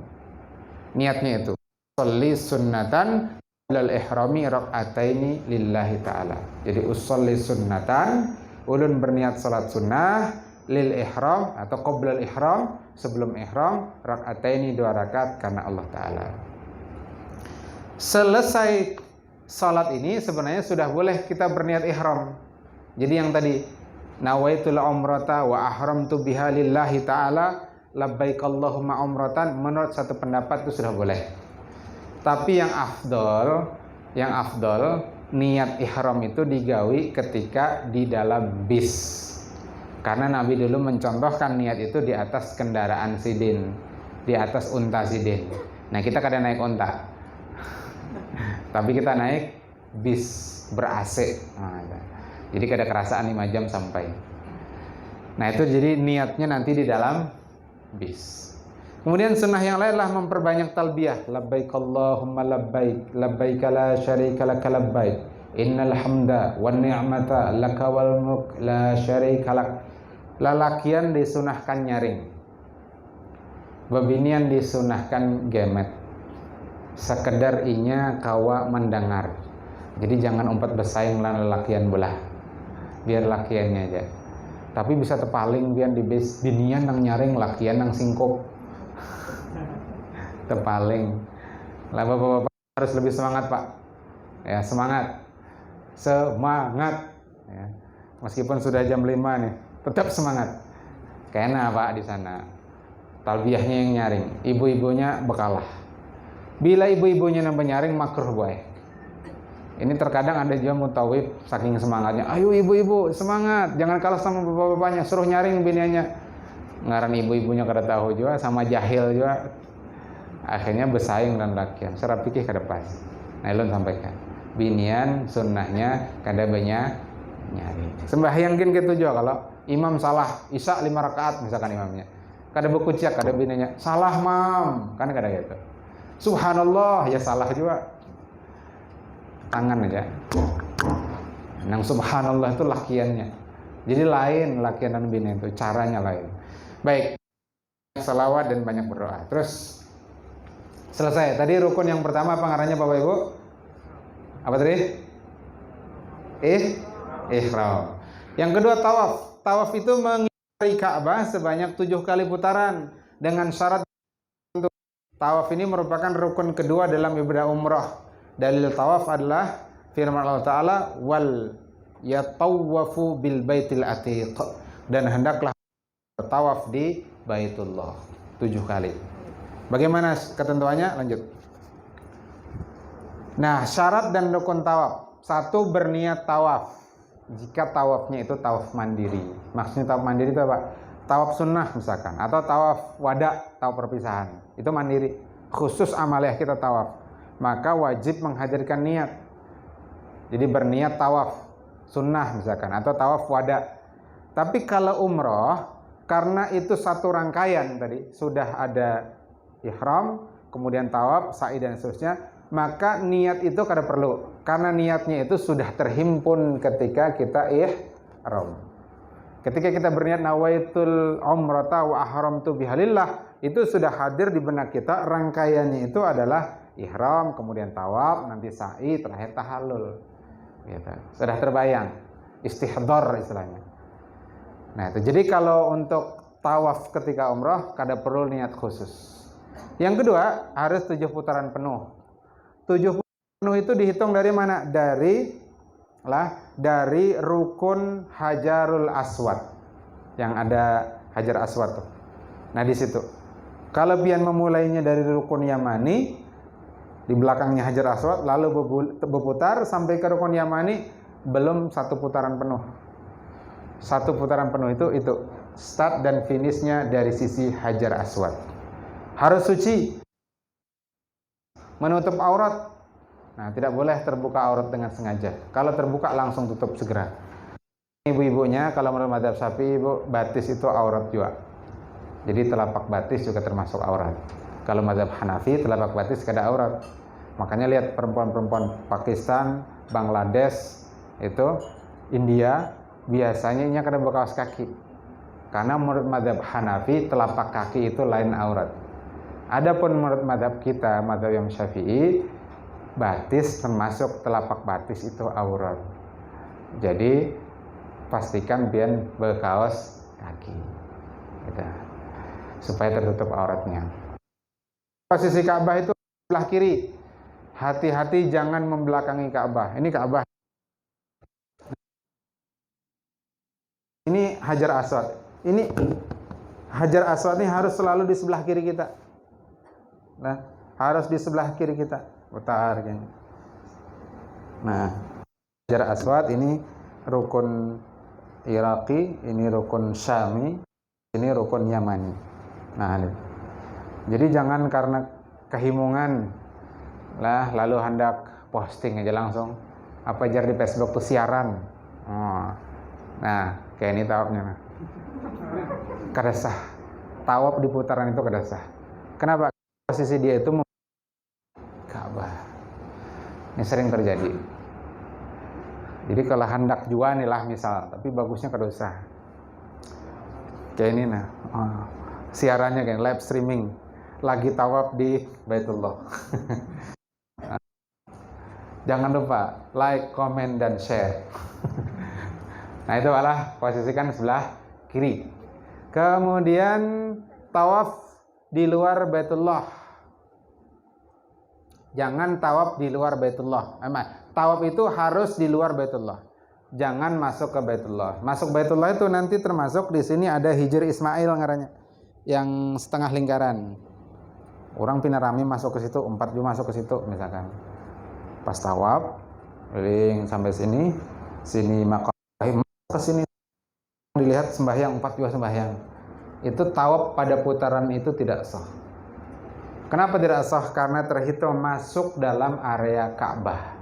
Niatnya itu, sholli sunnatan lal ihrami rak'ataini lillahi ta'ala. Jadi usolli sunnatan, ulun berniat salat sunnah lil ihram atau qoblal ihram, sebelum ihram, rak'ataini 2 rakaat karena Allah Ta'ala. Selesai salat ini sebenarnya sudah boleh kita berniat ihram. Jadi yang tadi nawaitul umrata wa ahramtu biha lillahi ta'ala labbaik Allahumma umratan, menurut satu pendapat itu sudah boleh. Tapi yang afdol niat ihram itu digawi ketika di dalam bis. Karena Nabi dulu mencontohkan niat itu di atas kendaraan sidin, di atas unta sidin. Nah, kita kadang naik unta. Tapi kita naik bis ber-AC. Jadi kada kerasaan 5 jam sampai. Nah, itu jadi niatnya nanti di dalam bis. Kemudian sunnah yang lain adalah memperbanyak talbiyah. Labbaik Allahumma labbaik, labbaik la syarika laka labbaik, innal hamda wan ni'mata laka wal mulk la syarika lak. Lalakian disunahkan nyaring, babinian disunahkan gemet. Sekedar inya kawa mendengar. Jadi jangan umpat bersaing lan lalakian belah. Biar lakiannya aja. Tapi bisa terpaling biar di binian nang nyaring, lakian nang singkop. Terpaling. Lah bapak-bapak harus lebih semangat Pak. Ya, semangat. Semangat. Ya. Meskipun sudah jam 5 nih, tetap semangat. Kayaknya Pak di sana. Talbiyahnya yang nyaring, ibu-ibunya bekalah. Bila ibu-ibunya nambah nyaring makruh boy. Ini terkadang ada juga mutawib saking semangatnya, ayo ibu-ibu semangat, jangan kalah sama bapak-bapaknya, suruh nyaring biniannya. Ngaran ibu-ibunya kada tahu juga, sama jahil juga. Akhirnya bersaing dan lakian. Secara pikir kada pas. Nah, ilun sampaikan. Binian sunnahnya kada banyak nyaring. Sembahyang gitu juga kalau imam salah isya 5 rakaat misalkan imamnya. Kada bekuciak, kada binanya. Salah mam, kan kada gitu. Subhanallah, ya salah juga. Tangan aja. Nang subhanallah itu lakiannya. Jadi lain lakian dan bina itu, caranya lain. Baik, salawat dan banyak berdoa. Terus selesai. Tadi rukun yang pertama apa ngarannya Bapak Ibu? Apa tadi? Ihram. Yang kedua tawaf. Tawaf itu mengitari Ka'bah sebanyak 7 kali putaran dengan syarat untuk tawaf ini merupakan rukun kedua dalam ibadah umrah. Dalil tawaf adalah firman Allah Ta'ala wal yatawwafu bil baitil atiq, dan hendaklah bertawaf di Baitullah 7 kali. Bagaimana ketentuannya? Lanjut. Nah, syarat dan rukun tawaf. 1, berniat tawaf. Jika tawafnya itu tawaf mandiri. Maksudnya tawaf mandiri itu apa? Tawaf sunnah misalkan, atau tawaf wada, tawaf perpisahan. Itu mandiri. Khusus amaliyah kita tawaf. Maka wajib menghadirkan niat. Jadi berniat tawaf sunnah misalkan, atau tawaf wada. Tapi kalau umroh, karena itu satu rangkaian tadi, sudah ada ihram, kemudian tawaf, sa'i dan seterusnya, maka niat itu kada perlu. Karena niatnya itu sudah terhimpun ketika kita ihram. Ketika kita berniat nawaitul umrata wa ahramtu bihalillah, itu sudah hadir di benak kita, rangkaiannya itu adalah ihram, kemudian tawaf, nanti sa'i, terakhir tahallul. Gitu. Sudah terbayang, istihdar istilahnya. Nah, itu jadi kalau untuk tawaf ketika umrah kada perlu niat khusus. Yang kedua, harus 7 putaran penuh. 7 putaran penuh itu dihitung dari mana? Dari rukun Hajarul Aswad. Yang ada Hajar Aswad tuh. Nah, di situ. Kalau pian memulainya dari rukun Yamani, di belakangnya Hajar Aswad, lalu berputar sampai ke rukun Yamani, belum 1 putaran penuh. 1 putaran penuh itu start dan finishnya dari sisi Hajar Aswad. Harus suci, menutup aurat. Nah, tidak boleh terbuka aurat dengan sengaja. Kalau terbuka langsung tutup segera. Ibu-ibunya kalau menurut mazhab Syafi'i, ibu, batis itu aurat juga. Jadi telapak batis juga termasuk aurat. Kalau mazhab Hanafi, telapak batis kada aurat. Makanya lihat perempuan-perempuan Pakistan, Bangladesh, itu India, biasanya ini kada berkaos kaki. Karena menurut mazhab Hanafi, telapak kaki itu lain aurat. Adapun menurut mazhab kita, mazhab yang Syafi'i, batis termasuk telapak batis itu aurat. Jadi pastikan pian berkaos kaki. Gitu. Supaya tertutup auratnya. Posisi Ka'bah itu sebelah kiri. Hati-hati jangan membelakangi Ka'bah. Ini Ka'bah. Ini Hajar Aswad. Ini Hajar Aswad ini harus selalu di sebelah kiri kita. Nah, harus di sebelah kiri kita. Putar gini. Nah, Hajar Aswad ini rukun Iraqi, ini rukun Syami, ini rukun Yamani. Nah, ini. Jadi jangan karena kehimungan lah lalu hendak posting aja langsung. Apa jar di Facebook tuh siaran. Oh. Nah, kayak ini tawafnya. Kada sah. Tawaf di putaran itu kada sah. Kenapa? Posisi dia itu Ka'bah. Ini sering terjadi. Jadi kalau hendak jua nih lah misal, tapi bagusnya kada usah. Kayak ini nah. Oh. Siarannya kayak live streaming. Lagi tawaf di Baitullah. Jangan lupa like, komen, dan share. Nah, itu adalah posisikan sebelah kiri. Kemudian tawaf di luar Baitullah. Jangan tawaf di luar Baitullah. Tawaf itu harus di luar Baitullah. Jangan masuk ke Baitullah. Masuk Baitullah itu nanti termasuk di sini ada Hijr Ismail ngarannya, yang setengah lingkaran. Orang pinarami masuk ke situ, 4 juga masuk ke situ misalkan. Pas tawaf, keliling sampai sini, sini maqam Ibrahim, ke sini dilihat sembahyang, 4 juga sembahyang. Itu tawaf pada putaran itu tidak sah. Kenapa tidak sah? Karena terhitung masuk dalam area Ka'bah.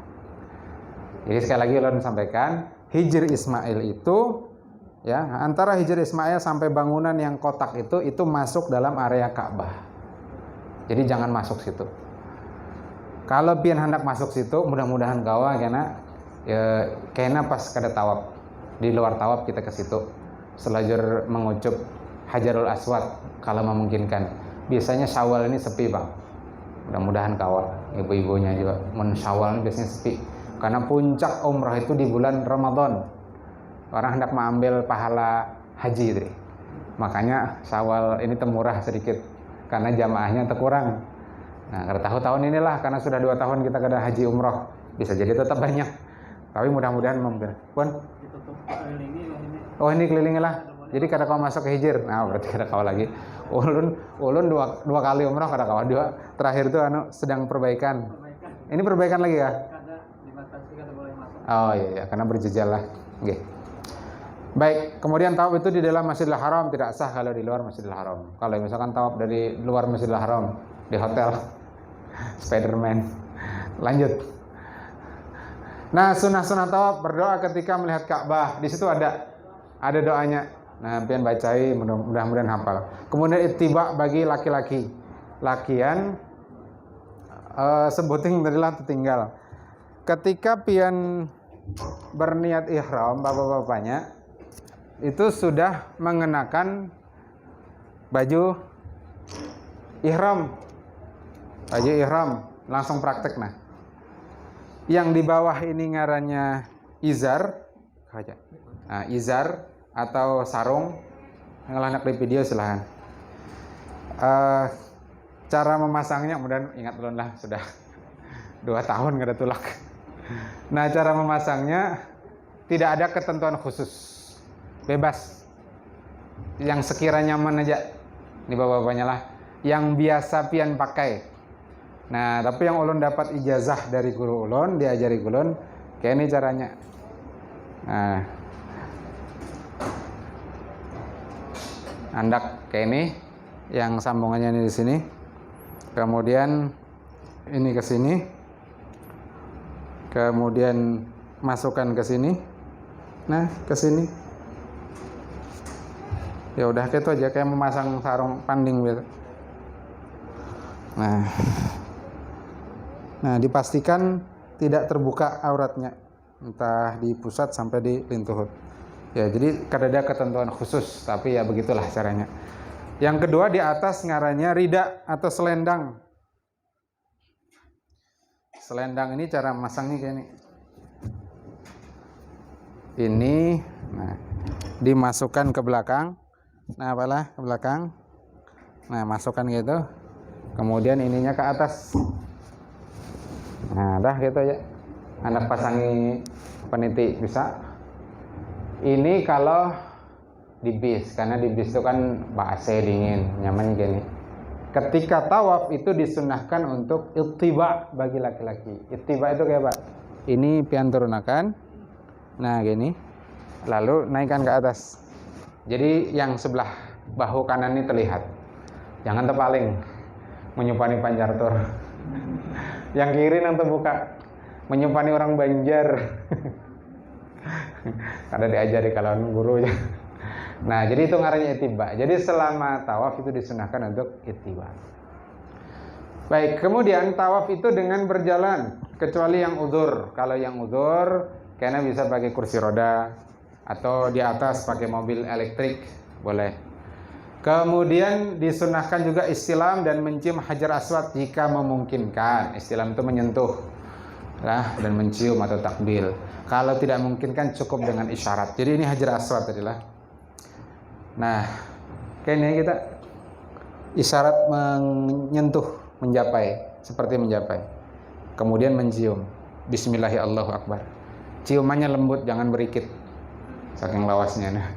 Jadi sekali lagi ulun sampaikan, Hijr Ismail itu Ya, antara Hijr Ismail sampai bangunan yang kotak itu masuk dalam area Ka'bah. Jadi jangan masuk situ. Kalau pian hendak masuk situ, mudah-mudahan kawa karena pas kada tawaf. Di luar tawaf kita ke situ. Selajur mengucup Hajarul Aswad kalau memungkinkan. Biasanya Syawal ini sepi, Bang. Mudah-mudahan kawa, ibu-ibunya juga Syawal ini biasanya sepi. Karena puncak umrah itu di bulan Ramadan. Orang hendak mengambil pahala haji itu. Makanya Syawal ini temurah sedikit karena jamaahnya terkurang. Nah, kada tahu tahun inilah karena sudah 2 tahun kita kada haji umroh. Bisa jadi tetap banyak. Tapi mudah-mudahan mungkin. Pun
Ditutup kelilingi ini.
oh ini kelilingnya lah. Jadi kada kau masuk ke Hijr. Nah, berarti kada kau lagi. Ulun dua kali umroh kada kau. Terakhir itu sedang perbaikan. Ini perbaikan lagi ya?
Kada dibatasi, kada boleh masuk.
Oh iya, karena berjejal lah. Oke. Baik, kemudian tawaf itu di dalam Masjidil Haram tidak sah kalau di luar Masjidil Haram. Kalau misalkan tawaf dari luar Masjidil Haram di hotel Spiderman. Lanjut. Nah, sunah-sunah tawaf berdoa ketika melihat Ka'bah. Di situ ada doanya. Nah, pian bacai mudah-mudahan hafal. Kemudian ittiba bagi laki-laki. Lakian sebuting darilah tertinggal. Ketika pian berniat ihram, bapak-bapaknya itu sudah mengenakan baju ihram. Baju ihram langsung praktek. Nah, yang di bawah ini ngarannya izar. Nah, izar atau sarung. Yang anak di video silahkan. Cara memasangnya, kemudian ingat dulu lah, sudah 2 tahun gak ada tulak. Nah, cara memasangnya tidak ada ketentuan khusus. Bebas. Yang sekiranya nyaman aja. Ini bapak-bapaknya lah. Yang biasa pian pakai. Nah, tapi yang ulun dapat ijazah dari guru ulun, diajari ulun, kayak ini caranya. Nah, andak kayak ini, yang sambungannya ini di sini. Kemudian ini ke sini. Kemudian masukkan ke sini. Nah, ke sini. Ya udah gitu aja, kayak memasang sarung panding gitu. Nah, dipastikan tidak terbuka auratnya, entah di pusat sampai di lintuhut. Ya, jadi kada ada ketentuan khusus, tapi ya begitulah caranya. Yang kedua di atas ngarannya rida atau selendang. Selendang ini cara masangnya kayak ini. Ini, nah, dimasukkan ke belakang. Nah, apalah ke belakang. Nah, masukkan gitu. Kemudian ininya ke atas. Nah, dah gitu aja. Anak pasangi peniti bisa. Ini kalau di bis, karena di bis itu kan AC dingin, nyamannya gini. Ketika tawaf itu disunahkan untuk ittiba bagi laki-laki. Ittiba itu kayak apa? Ini pian turunakan. Nah, gini. Lalu naikkan ke atas. Jadi yang sebelah bahu kanan ini terlihat. Jangan terpaling menyupani panjartur. Yang kiri yang terbuka menyupani orang Banjar. Karena diajari kalau guru ya. Nah, jadi itu ngarannya ittiba. Jadi selama tawaf itu disunahkan untuk ittiba. Baik, kemudian tawaf itu dengan berjalan, kecuali yang udzur. Kalau yang udzur, karena bisa pakai kursi roda atau di atas pakai mobil elektrik, boleh. Kemudian disunahkan juga istilam dan mencium Hajar Aswad jika memungkinkan. Istilam itu menyentuh lah dan mencium atau takbil. Kalau tidak memungkinkan cukup dengan isyarat. Jadi ini Hajar Aswad tadilah. Nah, kayaknya kita isyarat menyentuh, menjapai, seperti menjapai. Kemudian mencium. Bismillahirrahmanirrahim, Allahu Akbar. Ciumannya lembut, jangan berikit. Saking lawasnya. Nah.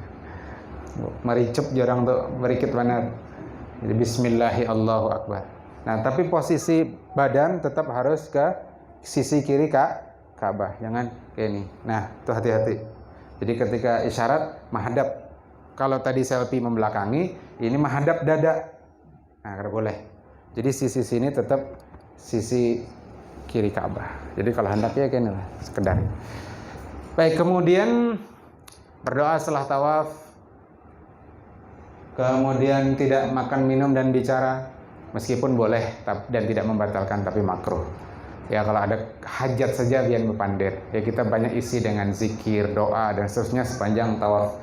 Mericup jarang tuh, berikit benar. Jadi Bismillahirrahmanirrahim, Allahu Akbar. Nah, tapi posisi badan tetap harus ke sisi kiri Ka'bah, jangan kayak ini. Nah, itu hati-hati. Jadi ketika isyarat menghadap. Kalau tadi selfie membelakangi, ini menghadap dada. Nah, kada boleh. Jadi sisi sini tetap sisi kiri Ka'bah. Jadi kalau hendak ya kayak ini lah, sekedar. Baik, kemudian berdoa setelah tawaf, kemudian tidak makan, minum, dan bicara, meskipun boleh dan tidak membatalkan, tapi makruh. Ya kalau ada hajat saja biar berpandir. Ya kita banyak isi dengan zikir, doa, dan seterusnya sepanjang tawaf.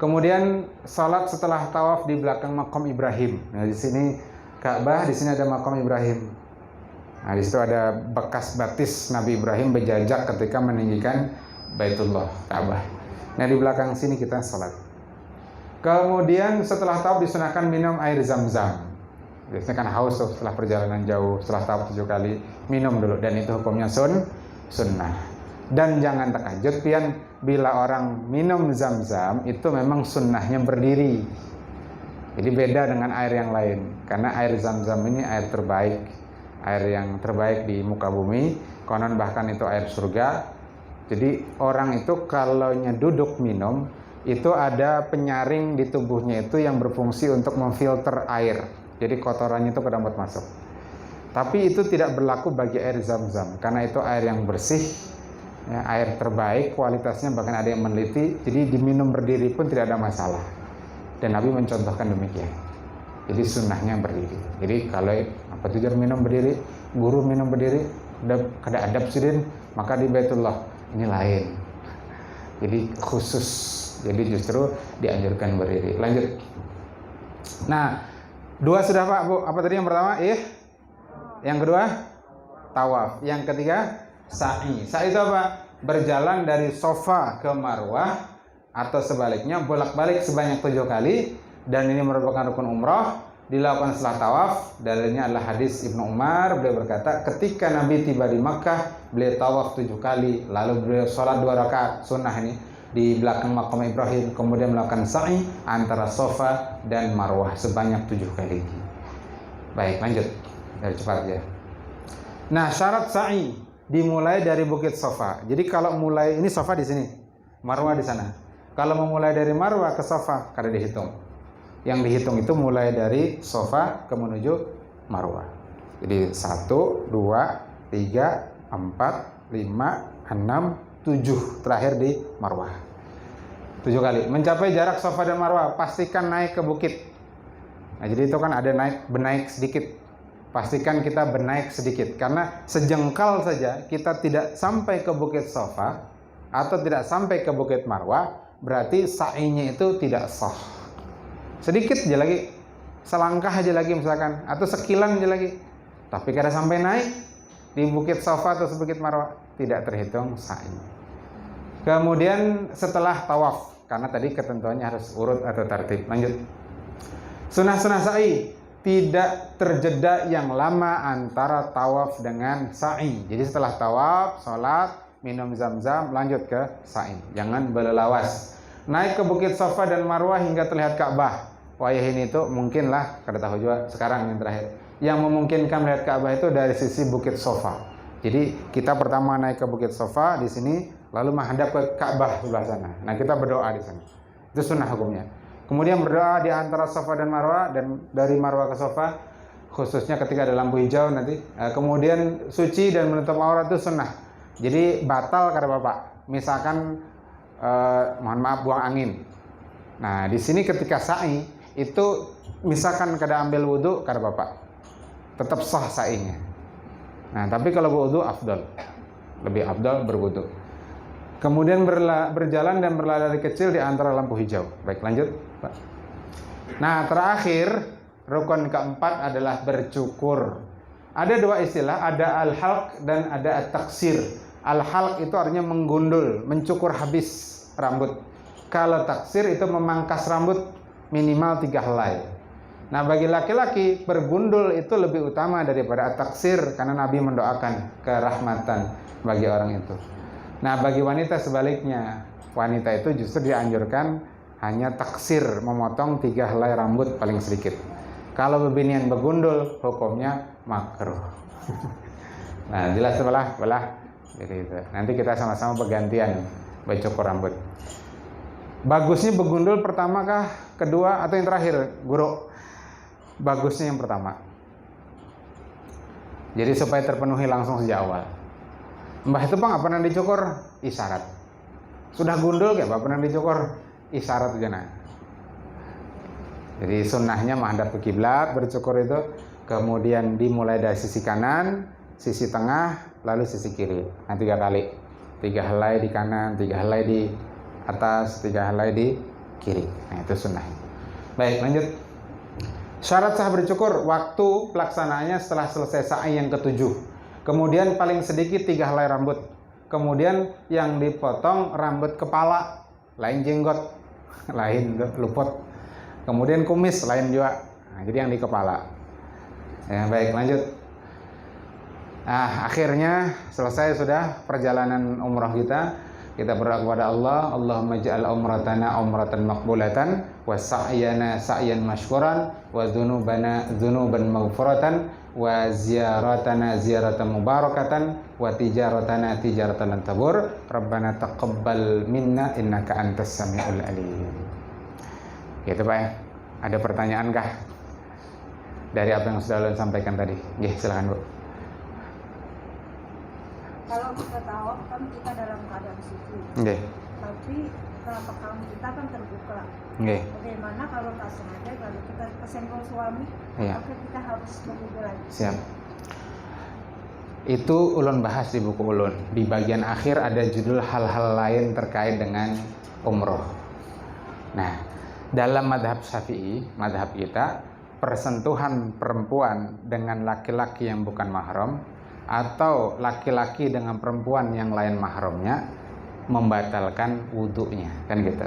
Kemudian salat setelah tawaf di belakang makam Ibrahim. Nah di sini Ka'bah, di sini ada makam Ibrahim. Nah di situ ada bekas batis Nabi Ibrahim berjajak ketika meninggikan Baitullah Ka'bah. Nah di belakang sini kita salat. Kemudian setelah tawaf disunahkan minum air zam-zam. Biasanya kan haus tuh setelah perjalanan jauh, setelah tawaf 7 kali, minum dulu, dan itu hukumnya sunnah. Dan jangan terkejut pian bila orang minum zam-zam itu memang sunnahnya berdiri. Jadi beda dengan air yang lain, karena air zam-zam ini air terbaik, air yang terbaik di muka bumi, konon bahkan itu air surga. Jadi orang itu kalau duduk minum, itu ada penyaring di tubuhnya itu yang berfungsi untuk memfilter air. Jadi kotorannya itu dapat masuk. Tapi itu tidak berlaku bagi air zam-zam, karena itu air yang bersih, ya, air terbaik kualitasnya, bahkan ada yang meneliti. Jadi diminum berdiri pun tidak ada masalah. Dan Nabi mencontohkan demikian. Jadi sunnahnya berdiri. Jadi kalau tujuan minum berdiri, guru minum berdiri, kada adab sidin, maka di Baitullah ini lain. Jadi khusus. Jadi justru dianjurkan berdiri. Lanjut. Nah, 2 sudah Pak, Bu. Apa tadi yang pertama? Yang kedua? Tawaf. Yang ketiga? Sa'i. Sa'i itu apa? Berjalan dari Safa ke Marwah atau sebaliknya, bolak-balik sebanyak 7 kali. Dan ini merupakan rukun umrah, dilakukan setelah tawaf. Dalilnya adalah hadis Ibnu Umar. Beliau berkata, ketika Nabi tiba di Makkah, beliau tawaf 7 kali, lalu beliau sholat 2 rakaat sunnah ini di belakang makam Ibrahim, kemudian melakukan sa'i antara Safa dan Marwah sebanyak 7 kali. Baik, lanjut. Dari cepat ya. Nah, syarat sa'i dimulai dari Bukit Safa. Jadi kalau mulai, ini Safa di sini, Marwah di sana. Kalau mau mulai dari Marwah ke Safa, kada dihitung. Yang dihitung itu mulai dari Safa ke menuju Marwah. Jadi 1, 2, 3, 4, 5, 6, 7, terakhir di Marwah. 7 kali. Mencapai jarak Safa dan Marwah, pastikan naik ke bukit. Nah, jadi itu kan ada benaik sedikit. Pastikan kita bernaik sedikit, karena sejengkal saja kita tidak sampai ke Bukit Safa atau tidak sampai ke Bukit Marwah, berarti sa'inya itu tidak sah. Sedikit aja lagi, selangkah aja lagi misalkan, atau sekilan aja lagi, tapi kada sampai naik di Bukit Safa atau Bukit Marwah, tidak terhitung sa'i. Kemudian setelah tawaf, karena tadi ketentuannya harus urut atau tertib. Lanjut. Sunnah-sunnah sa'i, tidak terjeda yang lama antara tawaf dengan sa'i. Jadi setelah tawaf, sholat, minum zam-zam, lanjut ke sa'i. Jangan berlawas. Naik ke Bukit Safa dan Marwah hingga terlihat Ka'bah. Wah, ini itu mungkinlah, kada tahu juga sekarang yang terakhir. Yang memungkinkan melihat Ka'bah itu dari sisi Bukit Safa. Jadi kita pertama naik ke Bukit Safa di sini, lalu menghadap ke Ka'bah sebelah sana. Nah, kita berdoa di sana. Itu sunnah hukumnya. Kemudian berdoa di antara Safa dan Marwah, dan dari Marwah ke Safa, khususnya ketika ada lampu hijau nanti. Kemudian suci dan menutup aurat itu sunnah. Jadi batal kata Bapak. Misalkan mohon maaf buang angin. Nah, di sini ketika sa'i itu misalkan kada ambil wudu kata Bapak, tetap sah sa'inya. Nah, tapi kalau berwudu afdal. Lebih afdal berwudu. Kemudian berjalan dan berlari kecil di antara lampu hijau. Baik, lanjut, Pak. Nah, terakhir rukun keempat adalah bercukur. Ada 2 istilah, ada al-halq dan ada at-taksir. Al-halq itu artinya menggundul, mencukur habis rambut. Kalau taksir itu memangkas rambut minimal 3 helai. Nah, bagi laki-laki bergundul itu lebih utama daripada at-taksir, karena Nabi mendoakan kerahmatan bagi orang itu. Nah, bagi wanita sebaliknya, wanita itu justru dianjurkan hanya taksir, memotong 3 helai rambut paling sedikit. Kalau bebinian begundul, hukumnya makruh. Nah, jelas belah. Jadi itu. Nanti kita sama-sama bergantian bercukur rambut. Bagusnya begundul pertama kah, kedua, atau yang terakhir, Guru? Bagusnya yang pertama. Jadi supaya terpenuhi langsung sejak awal. Mbah itu Bang, apa yang dicukur? Isyarat. Sudah gundul kayak bapak pernah dicukur, isyarat aja nah. Jadi sunnahnya menghadap ke kiblat bercukur itu, kemudian dimulai dari sisi kanan, sisi tengah, lalu sisi kiri. Nah 3 kali. 3 helai di kanan, 3 helai di atas, 3 helai di kiri. Nah itu sunnahnya. Baik, lanjut. Syarat sah bercukur, waktu pelaksanaannya setelah selesai sa'i yang ke-7. Kemudian paling sedikit 3 helai rambut. Kemudian yang dipotong rambut kepala, lain jenggot, lain luput. Kemudian kumis, lain juga. Nah, jadi yang di kepala. Ya, baik, lanjut. Nah, akhirnya selesai sudah perjalanan umrah kita. Kita berdoa kepada Allah, Allahumma ja'al umratana umratan maqbulatan, wa sa'yana sa'yan mashkuran, wa dhunubana dhunuban maghfuratan, wa ziyaratana ziyaratan mubarakatan, wa tijaratana tijaratan lan tabur. Rabbana taqabbal minna innaka antas samiul alim. Gitu Pak ya. Ada pertanyaan kah dari apa yang sudah Ulun sampaikan tadi? Nggih, silakan Bu.
Kalau kita tahu kan kita dalam keadaan suci,
Nggih.
tapi telapak tangan kita kan terbuka.
Nggih.
Bagaimana kalau tak sengaja kalau kita kesenggol suami,
Iya.
maka kita harus berwudu lagi.
Siap. Itu Ulun bahas di buku Ulun. Di bagian akhir ada judul hal-hal lain terkait dengan umroh. Nah, dalam madhab Syafi'i, madhab kita, persentuhan perempuan dengan laki-laki yang bukan mahram atau laki-laki dengan perempuan yang lain mahramnya membatalkan wudhunya, kan gitu.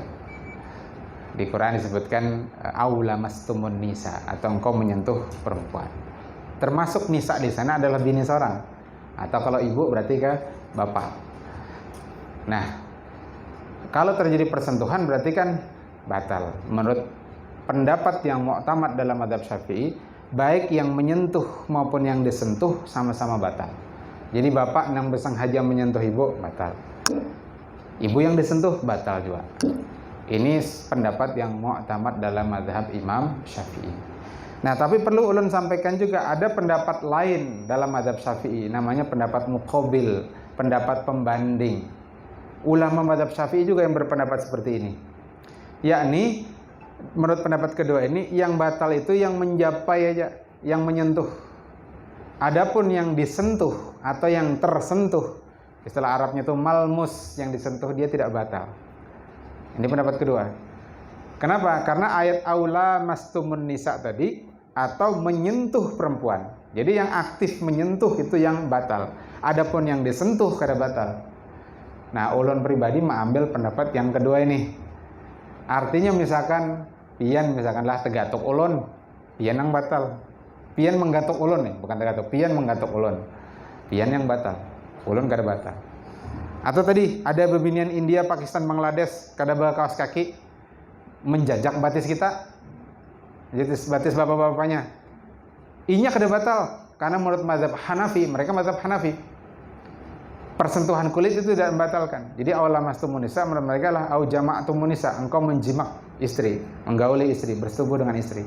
Di Quran disebutkan aula mastumun nisa, atau engkau menyentuh perempuan. Termasuk nisa di sana adalah bini seorang, atau kalau ibu berarti ke bapak. Nah, kalau terjadi persentuhan berarti kan batal. Menurut pendapat yang mu'tamad dalam mazhab Syafi'i, baik yang menyentuh maupun yang disentuh sama-sama batal. Jadi bapak yang bersengaja menyentuh ibu batal. Ibu yang disentuh batal juga. Ini pendapat yang mu'tamad dalam mazhab Imam Syafi'i. Nah, tapi perlu ulun sampaikan juga ada pendapat lain dalam mazhab Syafi'i, namanya pendapat muqabil, pendapat pembanding. Ulama mazhab Syafi'i juga yang berpendapat seperti ini. Yakni menurut pendapat kedua ini, yang batal itu yang menjapai aja, yang menyentuh. Adapun yang disentuh atau yang tersentuh, istilah Arabnya itu malmus, yang disentuh dia tidak batal. Ini pendapat kedua. Kenapa? Karena ayat aula mastumun nisa tadi, atau menyentuh perempuan. Jadi yang aktif menyentuh itu yang batal. Adapun yang disentuh kada batal. Nah, ulun pribadi mengambil pendapat yang kedua ini. Artinya misalkan pian misalkanlah tegatuk ulun, pian yang batal. Pian menggatuk ulun nih, bukan tegatuk. Pian menggatuk ulun. Pian yang batal. Ulun kada batal. Atau tadi ada bebinian India, Pakistan, Bangladesh kada bawa kaos kaki menjajak batis kita. Batis bapak-bapaknya. Inya kada batal karena menurut mazhab Hanafi, mereka mazhab Hanafi. Persentuhan kulit itu tidak membatalkan. Jadi awal mastumun nisa menurut mereka lah au jama'atumun nisa, engkau menjimak istri, menggauli istri, bersetubuh dengan istri.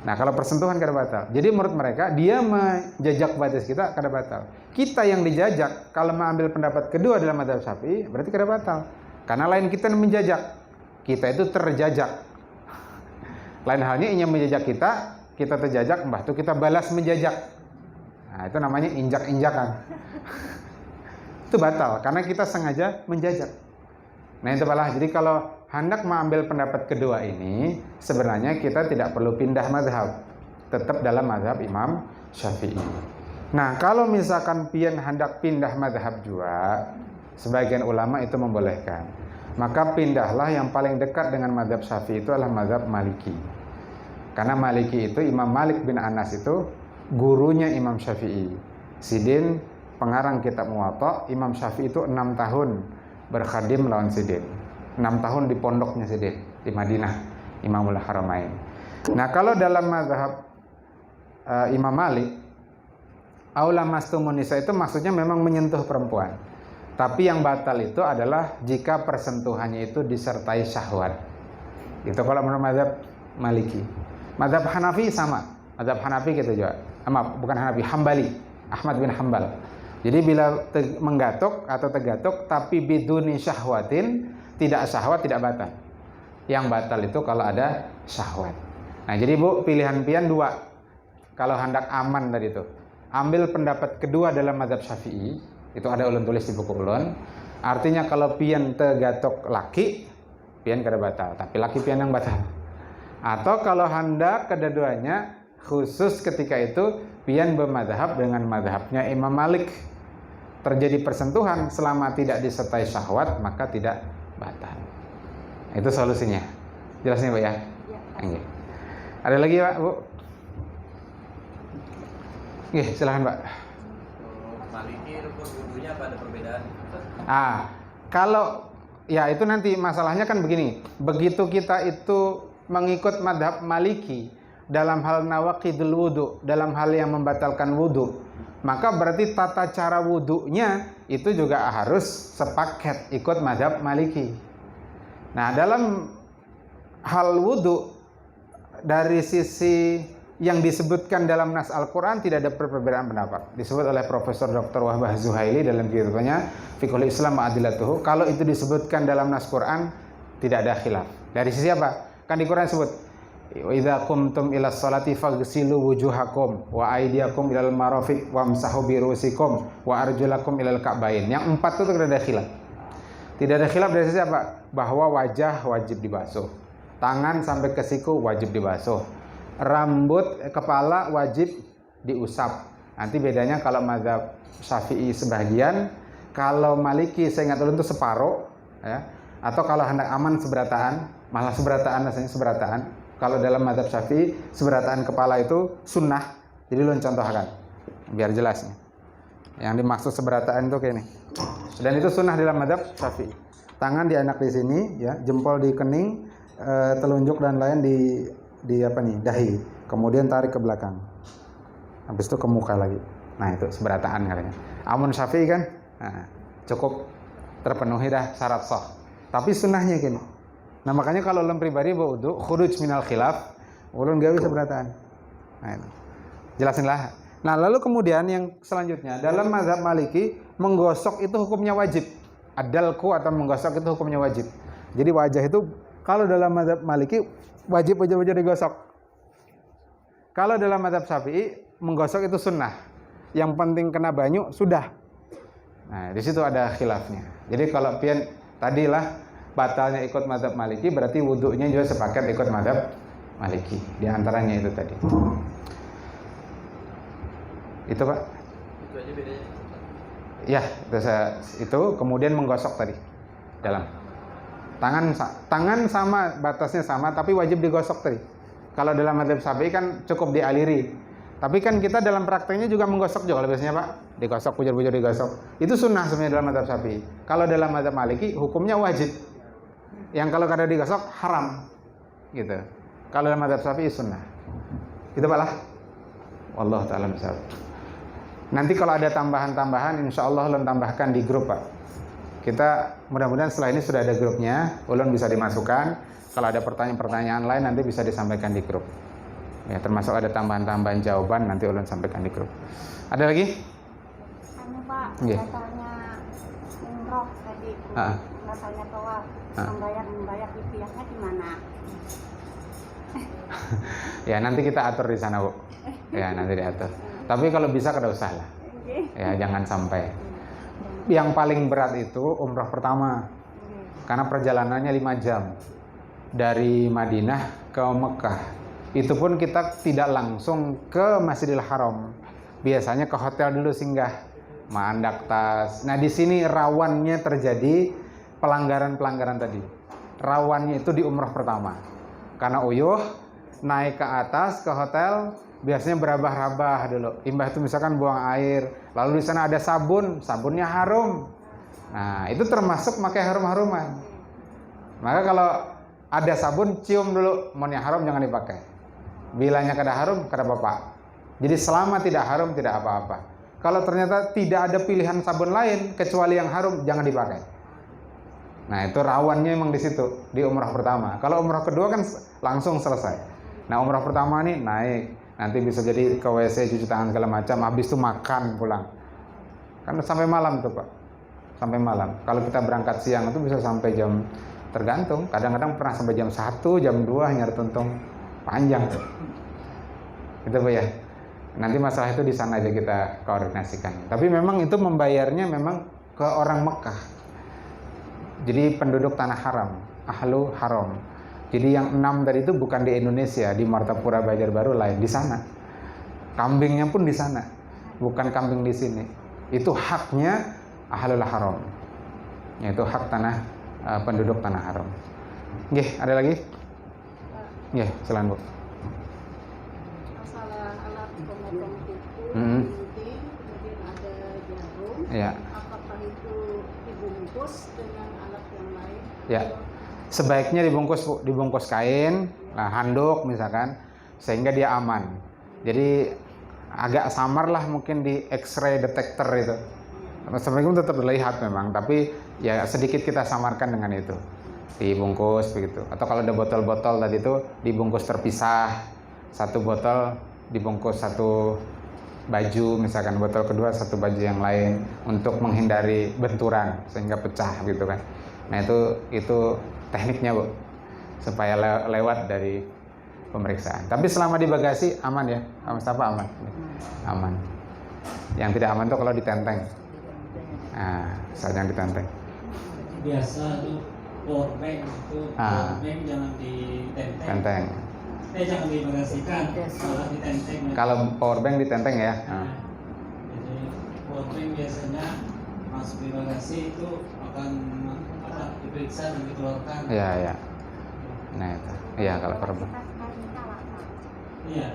Nah, kalau persentuhan kada batal. Jadi menurut mereka dia menjajak batis kita kada batal. Kita yang dijajak kalau mengambil pendapat kedua dalam mazhab Syafi'i berarti kada batal. Karena lain kita yang menjajak. Kita itu terjajak. Lain halnya inya menjajak kita terjajak, mbah itu kita balas menjajak. Nah, itu namanya injak-injakan. Itu batal karena kita sengaja menjajak. Nah, itu balah. Jadi kalau hendak mengambil pendapat kedua ini, sebenarnya kita tidak perlu pindah mazhab, tetap dalam mazhab Imam Syafi'i. Nah, kalau misalkan pian hendak pindah mazhab juga, sebagian ulama itu membolehkan. Maka pindahlah yang paling dekat dengan mazhab Syafi'i itu adalah mazhab Maliki. Karena Maliki itu Imam Malik bin Anas itu gurunya Imam Syafi'i. Sidin pengarang kitab Muwatta, Imam Syafi'i itu 6 tahun berkhadim lawan Sidin. 6 tahun di pondoknya Sidin di Madinah, Imamul Haramain. Nah, kalau dalam mazhab Imam Malik, aula mastumun nisa itu maksudnya memang menyentuh perempuan. Tapi yang batal itu adalah jika persentuhannya itu disertai syahwat. Itu kalau menurut mazhab Maliki. Mazhab Hanafi sama. Mazhab Hanafi kita juga. Bukan Hanafi, Hambali. Ahmad bin Hambal. Jadi bila menggatuk atau tergatuk tapi biduni syahwatin, tidak syahwat, tidak batal. Yang batal itu kalau ada syahwat. Nah, jadi Bu, pilihan pian dua. Kalau hendak aman tadi itu, ambil pendapat kedua dalam mazhab Syafi'i, itu ada ulun tulis di buku ulun. Artinya kalau pian tergatuk laki, pian kada batal, tapi laki pian yang batal. Atau kalau hendak kedua-duanya, khusus ketika itu pian bermadhab dengan madhabnya Imam Malik, terjadi persentuhan selama tidak disertai syahwat maka tidak batal. Itu solusinya. Jelas nih, Pak ya? Iya. Ada lagi, Pak, Bu? Oke, silahkan, Pak.
Maliki rukun wudunya apa, ada perbedaan?
Kalau ya itu nanti masalahnya kan begini. Begitu kita itu mengikut madhab Maliki dalam hal nawaqidul wudu, dalam hal yang membatalkan wudu, maka berarti tata cara wudunya itu juga harus sepaket ikut madhab Maliki. Nah, dalam hal wudu dari sisi yang disebutkan dalam nas Al-Quran tidak ada perbedaan pendapat. Disebut oleh Profesor Dr. Wahbah Zuhaili dalam kitabnya Fiqhul Islam wa Adillatuhu. Kalau itu disebutkan dalam nas Quran tidak ada khilaf. Dari sisi apa? Kan di Quran disebut wa idza qumtum ila sholati faghsilu wujuhakum wa aydiyakum ilal marafiq wamsahu bi ru'usikum wa arjulakum ilal ka'bain. Yang empat itu tidak ada khilaf. Tidak ada khilaf dari sisi apa? Bahwa wajah wajib dibasuh, tangan sampai ke siku wajib dibasuh, rambut kepala wajib diusap. Nanti bedanya kalau mazhab Syafi'i sebagian, kalau Maliki saya ingat dulu itu separuh, ya. Atau kalau hendak aman seberataan, malah seberataan rasanya seberataan. Kalau dalam mazhab Syafi'i seberataan kepala itu sunnah. Jadi lu contohkan biar jelasnya. Yang dimaksud seberataan itu kayak ini. Dan itu sunnah dalam mazhab Syafi'i. Tangan dianak di sini, ya, jempol di kening, telunjuk dan lain di apa nih, dahi. Kemudian tarik ke belakang. Habis itu ke muka lagi. Nah, itu seberataan katanya. Amun Syafi'i kan, nah, cukup terpenuhi dah syarat sah. Tapi sunnahnya gini. Nah, makanya kalau ulun pribadi berwudu khuruj minal khilaf, ulun gawe seberataan. Nah, itu. Jelasinlah. Nah, lalu kemudian yang selanjutnya dalam mazhab Maliki menggosok itu hukumnya wajib. Adalku atau menggosok itu hukumnya wajib. Jadi wajah itu kalau dalam mazhab Maliki wajib digosok. Kalau dalam mazhab Syafi'i menggosok itu sunnah. Yang penting kena banyu sudah. Nah, di situ ada khilafnya. Jadi kalau pian tadilah batalnya ikut mazhab Maliki, berarti wudunya juga sepakat ikut mazhab Maliki. Di antaranya itu tadi. Itu, Pak.
Itu aja bedanya.
Ya, itu kemudian menggosok tadi dalam tangan sama, batasnya sama, tapi wajib digosok tadi. Kalau dalam mazhab Syafi'i kan cukup dialiri, tapi kan kita dalam prakteknya juga menggosok juga biasanya, Pak. Digosok, bujur-bujur digosok. Itu sunnah sebenarnya dalam mazhab Syafi'i. Kalau dalam mazhab Maliki hukumnya wajib. Yang kalau kada digosok haram, gitu. Kalau dalam mazhab Syafi'i sunnah. Itu, Pak lah. Wallahu ta'ala misal. Nanti kalau ada tambahan-tambahan, insya Allah ulun tambahkan di grup, Pak. Kita mudah-mudahan setelah ini sudah ada grupnya, ulun bisa dimasukkan. Kalau ada pertanyaan-pertanyaan lain nanti bisa disampaikan di grup. Ya, termasuk ada tambahan-tambahan jawaban nanti ulun sampaikan di grup. Ada lagi?
Anu, Pak,
Nggih.
katanya umroh tadi, katanya tawaf, membayar rupiahnya di mana?
Ya, nanti kita atur di sana, Bu. Ya, nanti diatur. Tapi kalau bisa kada usah lah. Ya, jangan sampai. Yang paling berat itu umrah pertama. Karena perjalanannya 5 jam. Dari Madinah ke Mekah. Itu pun kita tidak langsung ke Masjidil Haram. Biasanya ke hotel dulu singgah. Mandak tas. Nah, di sini rawannya terjadi pelanggaran-pelanggaran tadi. Rawannya itu di umrah pertama. Karena uyuh naik ke atas ke hotel, biasanya berabah-rabah dulu. Imbah itu misalkan buang air, lalu di sana ada sabun, sabunnya harum. Nah, itu termasuk pakai harum-haruman. Maka kalau ada sabun, cium dulu. Mau yang harum jangan dipakai. Bilanya kada harum, kada apa-apa. Jadi selama tidak harum, tidak apa-apa. Kalau ternyata tidak ada pilihan sabun lain kecuali yang harum, jangan dipakai. Nah, itu rawannya memang di situ, di umrah pertama. Kalau umrah kedua kan langsung selesai. Nah, umrah pertama nih naik, nanti bisa jadi ke WC, cuci tangan segala macam, habis itu makan pulang. Kan sampai malam tuh Pak, sampai malam. Kalau kita berangkat siang itu bisa sampai jam, tergantung, kadang-kadang pernah sampai jam 1, jam 2 nyari tuntung panjang tuh. Itu Pak ya. Nanti masalah itu di sana aja kita koordinasikan. Tapi memang itu membayarnya memang ke orang Mekah. Jadi penduduk tanah haram, ahlu haram. Jadi yang 6 tadi itu bukan di Indonesia, di Martapura Banjarbaru lain, di sana. Kambingnya pun di sana, bukan kambing di sini. Itu haknya ahlul haram. Yaitu hak tanah penduduk tanah haram. Nggih, ada lagi? Nggih, silakan Bu.
Masalah alat pemotong kuku,
Mm-hmm.
kemudian ada jarum.
Ya.
Apakah itu dibungkus dengan alat yang lain?
Ya. Sebaiknya dibungkus Bu, dibungkus kain, handuk misalkan, sehingga dia aman. Jadi agak samar lah mungkin di X-ray detector itu. Assalamualaikum tetap terlihat memang, tapi ya sedikit kita samarkan dengan itu. Dibungkus begitu. Atau kalau ada botol-botol tadi itu dibungkus terpisah. Satu botol dibungkus satu baju, misalkan botol kedua satu baju yang lain untuk menghindari benturan sehingga pecah gitu kan. Nah itu tekniknya Bu, supaya lewat dari pemeriksaan. Tapi selama di bagasi aman ya, aman. Aman. Yang tidak aman tuh kalau ditenteng. Nah, saat yang ditenteng.
Biasa tuh power bank itu power bank jangan ditenteng.
Tenteng.
Jangan dibagasikan, malah ditenteng.
Kalau power bank ditenteng ya.
Jadi power bank biasanya masuk di bagasi itu akan diperiksa dan dikeluarkan.
Iya. Nah itu. Iya kalau power bank.
Iya.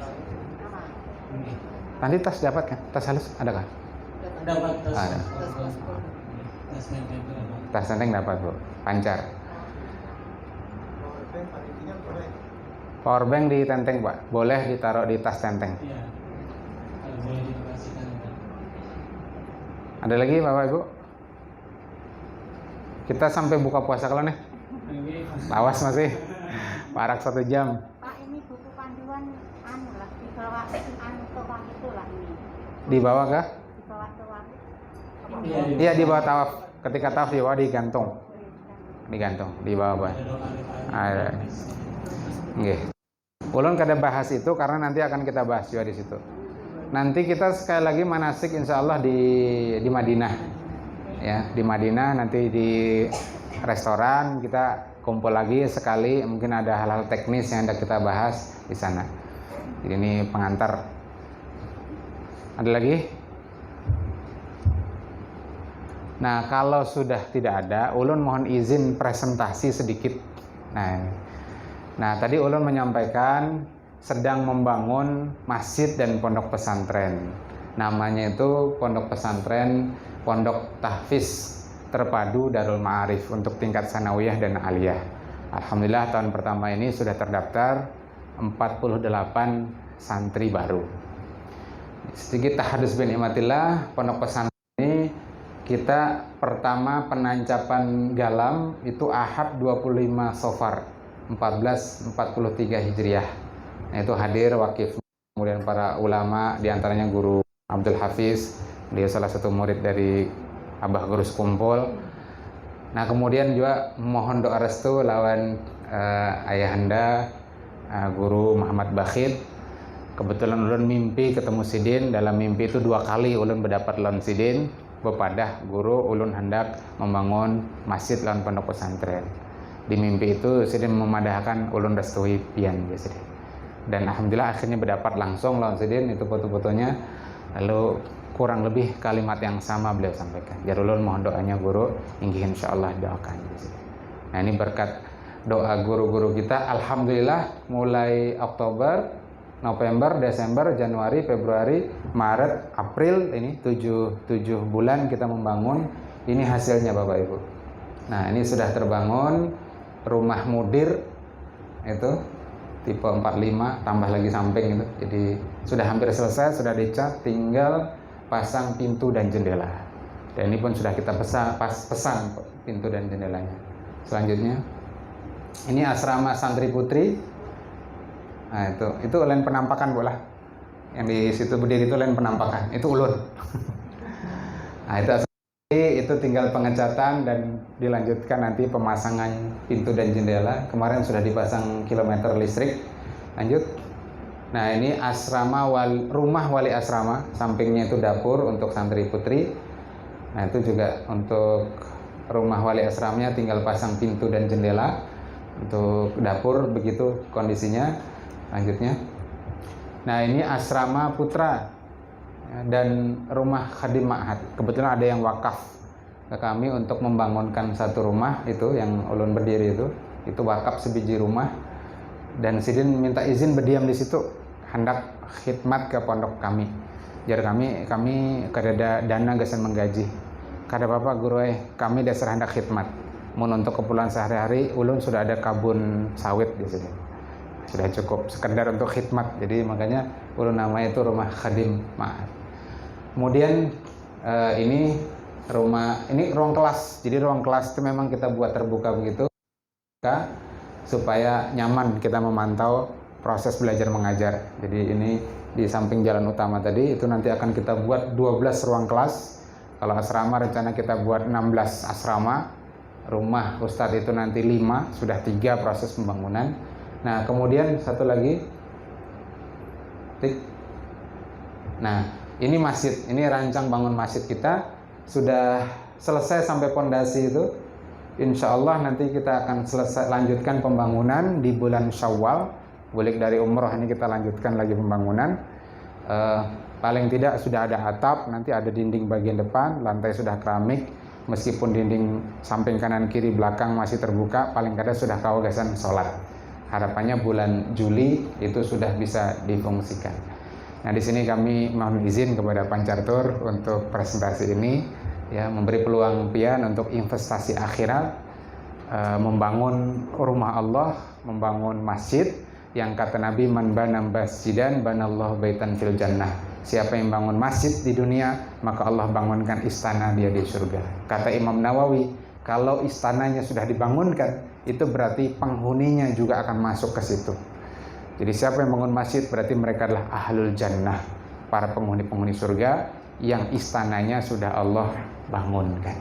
Nanti tas dapat kan? Tas halus ada kan?
Dapat tas.
Ada.
Tas tenteng itu dapat.
Tas tenteng dapat Bu. Pancar. Power bank ditenteng Pak. Boleh ditaruh di tas tenteng.
Iya. Kalau boleh dibagasikan.
Ada lagi Bapak Ibu? Kita sampai buka puasa kalau nih. Lawas masih. Parak 1 jam.
Pak, ini buku panduan anu lah, dibawa anu tawaf itulah ini.
Dibawa kah?
Dibawa tawaf.
Iya dibawa tawaf. Ketika tawaf dibawa digantung. Digantung. Dibawa Pak. Ada. Nggih. Ulun kada bahas itu karena nanti akan kita bahas juga di situ. Nanti kita sekali lagi manasik insya Allah di Madinah. Ya, di Madinah nanti di restoran kita kumpul lagi sekali, mungkin ada hal-hal teknis yang hendak kita bahas di sana. Jadi ini pengantar. Ada lagi? Nah, kalau sudah tidak ada, ulun mohon izin presentasi sedikit. Nah, tadi ulun menyampaikan sedang membangun masjid dan pondok pesantren. Namanya itu Pondok Pesantren Pondok Tahfiz Terpadu Darul Ma'arif untuk tingkat sanawiyah dan aliyah. Alhamdulillah tahun pertama ini sudah terdaftar 48 santri baru. Sedikit tahadus bin imatillah, Pondok Pesantren ini kita pertama penancapan galam itu Ahad 25 Safar 1443 Hijriah. Nah, itu hadir wakif, kemudian para ulama, diantaranya Guru Abdul Hafiz, dia salah satu murid dari Abah Guru Sekumpul. Nah, kemudian juga mohon doa restu lawan ayahanda Guru Muhammad Bakhid. Kebetulan ulun mimpi ketemu Sidin, dalam mimpi itu 2 kali ulun berdapat lawan Sidin, bepadah guru ulun hendak membangun masjid lawan pondok pesantren. Di mimpi itu Sidin memadahkan ulun restui pian ya Sidin. Dan alhamdulillah akhirnya berdapat langsung lawan Sidin, itu foto-fotonya. Lalu kurang lebih kalimat yang sama beliau sampaikan. Jar ulun mohon doanya guru, inggih insyaallah doakan. Nah, ini berkat doa guru-guru kita, alhamdulillah mulai Oktober, November, Desember, Januari, Februari, Maret, April, ini 7 bulan kita membangun. Ini hasilnya Bapak Ibu. Nah, ini sudah terbangun rumah mudir itu tipe 45 tambah lagi samping itu. Jadi sudah hampir selesai, sudah dicat, tinggal pasang pintu dan jendela. Dan ini pun sudah kita pesan pintu dan jendelanya. Selanjutnya ini asrama santri putri. Nah, itu lain penampakan bola. Yang di situ berdiri itu lain penampakan. Itu ulun. Nah, itu tinggal pengecatan dan dilanjutkan nanti pemasangan pintu dan jendela. Kemarin sudah dipasang kilometer listrik. Lanjut. Nah, ini rumah wali asrama, sampingnya itu dapur untuk santri putri. Nah, itu juga untuk rumah wali asramanya tinggal pasang pintu dan jendela. Untuk dapur begitu kondisinya. Lanjutnya. Nah, ini asrama putra dan rumah khadim ma'had. Kebetulan ada yang wakaf ke kami untuk membangunkan satu rumah itu yang ulun berdiri itu wakaf sebiji rumah, dan sidin minta izin berdiam di situ hendak khidmat ke pondok kami. Jar kami kada dana gasan menggaji. Kada apa guru kami dasar hendak khidmat. Mun untuk keperluan sehari-hari ulun sudah ada kabun sawit di sini. Sudah cukup sekedar untuk khidmat. Jadi makanya ulun namanya itu rumah khadim ma'had. Kemudian ini ruang kelas. Jadi ruang kelas itu memang kita buat terbuka begitu supaya nyaman kita memantau proses belajar mengajar. Jadi ini di samping jalan utama tadi itu nanti akan kita buat 12 ruang kelas. Kalau asrama rencana kita buat 16 asrama. Rumah Ustadz itu nanti 5, sudah 3 proses pembangunan. Nah, kemudian satu lagi. Nah, ini masjid, ini rancang bangun masjid kita sudah selesai sampai pondasi itu. Insya Allah nanti kita akan lanjutkan pembangunan di bulan Syawal. Balik dari umroh ini kita lanjutkan lagi pembangunan. Paling tidak sudah ada atap, nanti ada dinding bagian depan, lantai sudah keramik. Meskipun dinding samping kanan kiri belakang masih terbuka, paling kadang sudah kawasan sholat. Harapannya bulan Juli itu sudah bisa difungsikan. Nah, di sini kami mohon izin kepada Pancartur untuk presentasi ini, ya, memberi peluang pian untuk investasi akhirat, membangun rumah Allah, membangun masjid yang kata Nabi, man bana masjidan banallahu baitan fil jannah. Siapa yang bangun masjid di dunia, maka Allah bangunkan istana dia di surga. Kata Imam Nawawi, kalau istananya sudah dibangunkan, itu berarti penghuninya juga akan masuk ke situ. Jadi siapa yang bangun masjid berarti mereka adalah ahlul jannah, para penghuni-penghuni surga yang istananya sudah Allah bangunkan.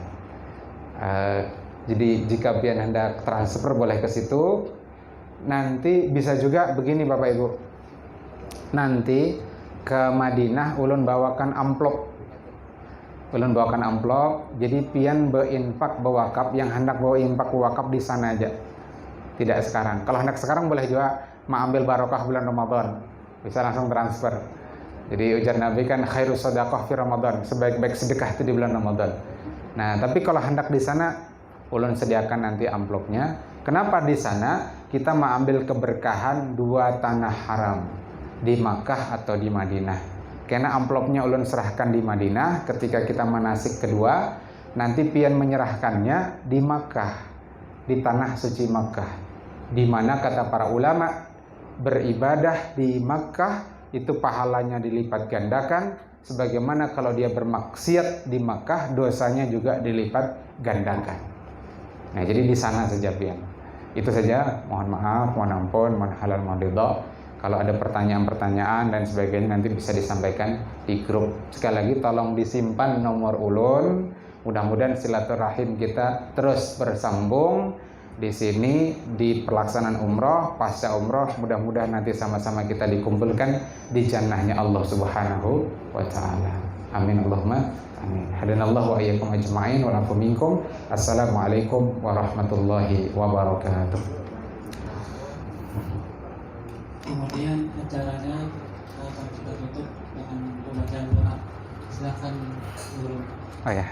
Jadi jika pian hendak transfer boleh ke situ. Nanti bisa juga begini Bapak Ibu. Nanti ke Madinah ulun bawakan amplop. Ulun bawakan amplop. Jadi pian berinfak bewakaf, yang hendak bawa infak bewakaf di sana aja. Tidak sekarang. Kalau hendak sekarang boleh juga ambil barokah bulan Ramadan, bisa langsung transfer. Jadi ujar Nabi kan khairus shadaqah fi Ramadan, sebaik-baik sedekah itu di bulan Ramadan. Nah, tapi kalau hendak di sana ulun sediakan nanti amplopnya. Kenapa di sana? Kita mengambil keberkahan 2 tanah haram, di Makkah atau di Madinah. Karena amplopnya ulun serahkan di Madinah, ketika kita manasik kedua, nanti pian menyerahkannya di Makkah, di tanah suci Makkah, di mana kata para ulama beribadah di Makkah itu pahalanya dilipat gandakan, sebagaimana kalau dia bermaksiat di Makkah dosanya juga dilipat gandakan. Nah, jadi di sana saja pian. Itu saja, mohon maaf, mohon ampun, mohon halal, mohon ridha. Kalau ada pertanyaan-pertanyaan dan sebagainya nanti bisa disampaikan di grup. Sekali lagi tolong disimpan nomor ulun. Mudah-mudahan silaturahim kita terus bersambung di sini di pelaksanaan umroh, pasca umroh. Mudah-mudahan nanti sama-sama kita dikumpulkan di jannahnya Allah Subhanahu wa taala. Amin Allahumma amin. Hadanallahu wa iyyakum ajma'in wa lafu minkum. Assalamualaikum warahmatullahi wabarakatuh.
Kemudian acaranya akan kita tutup dengan pembacaan doa. Silakan guru.
Oh ya.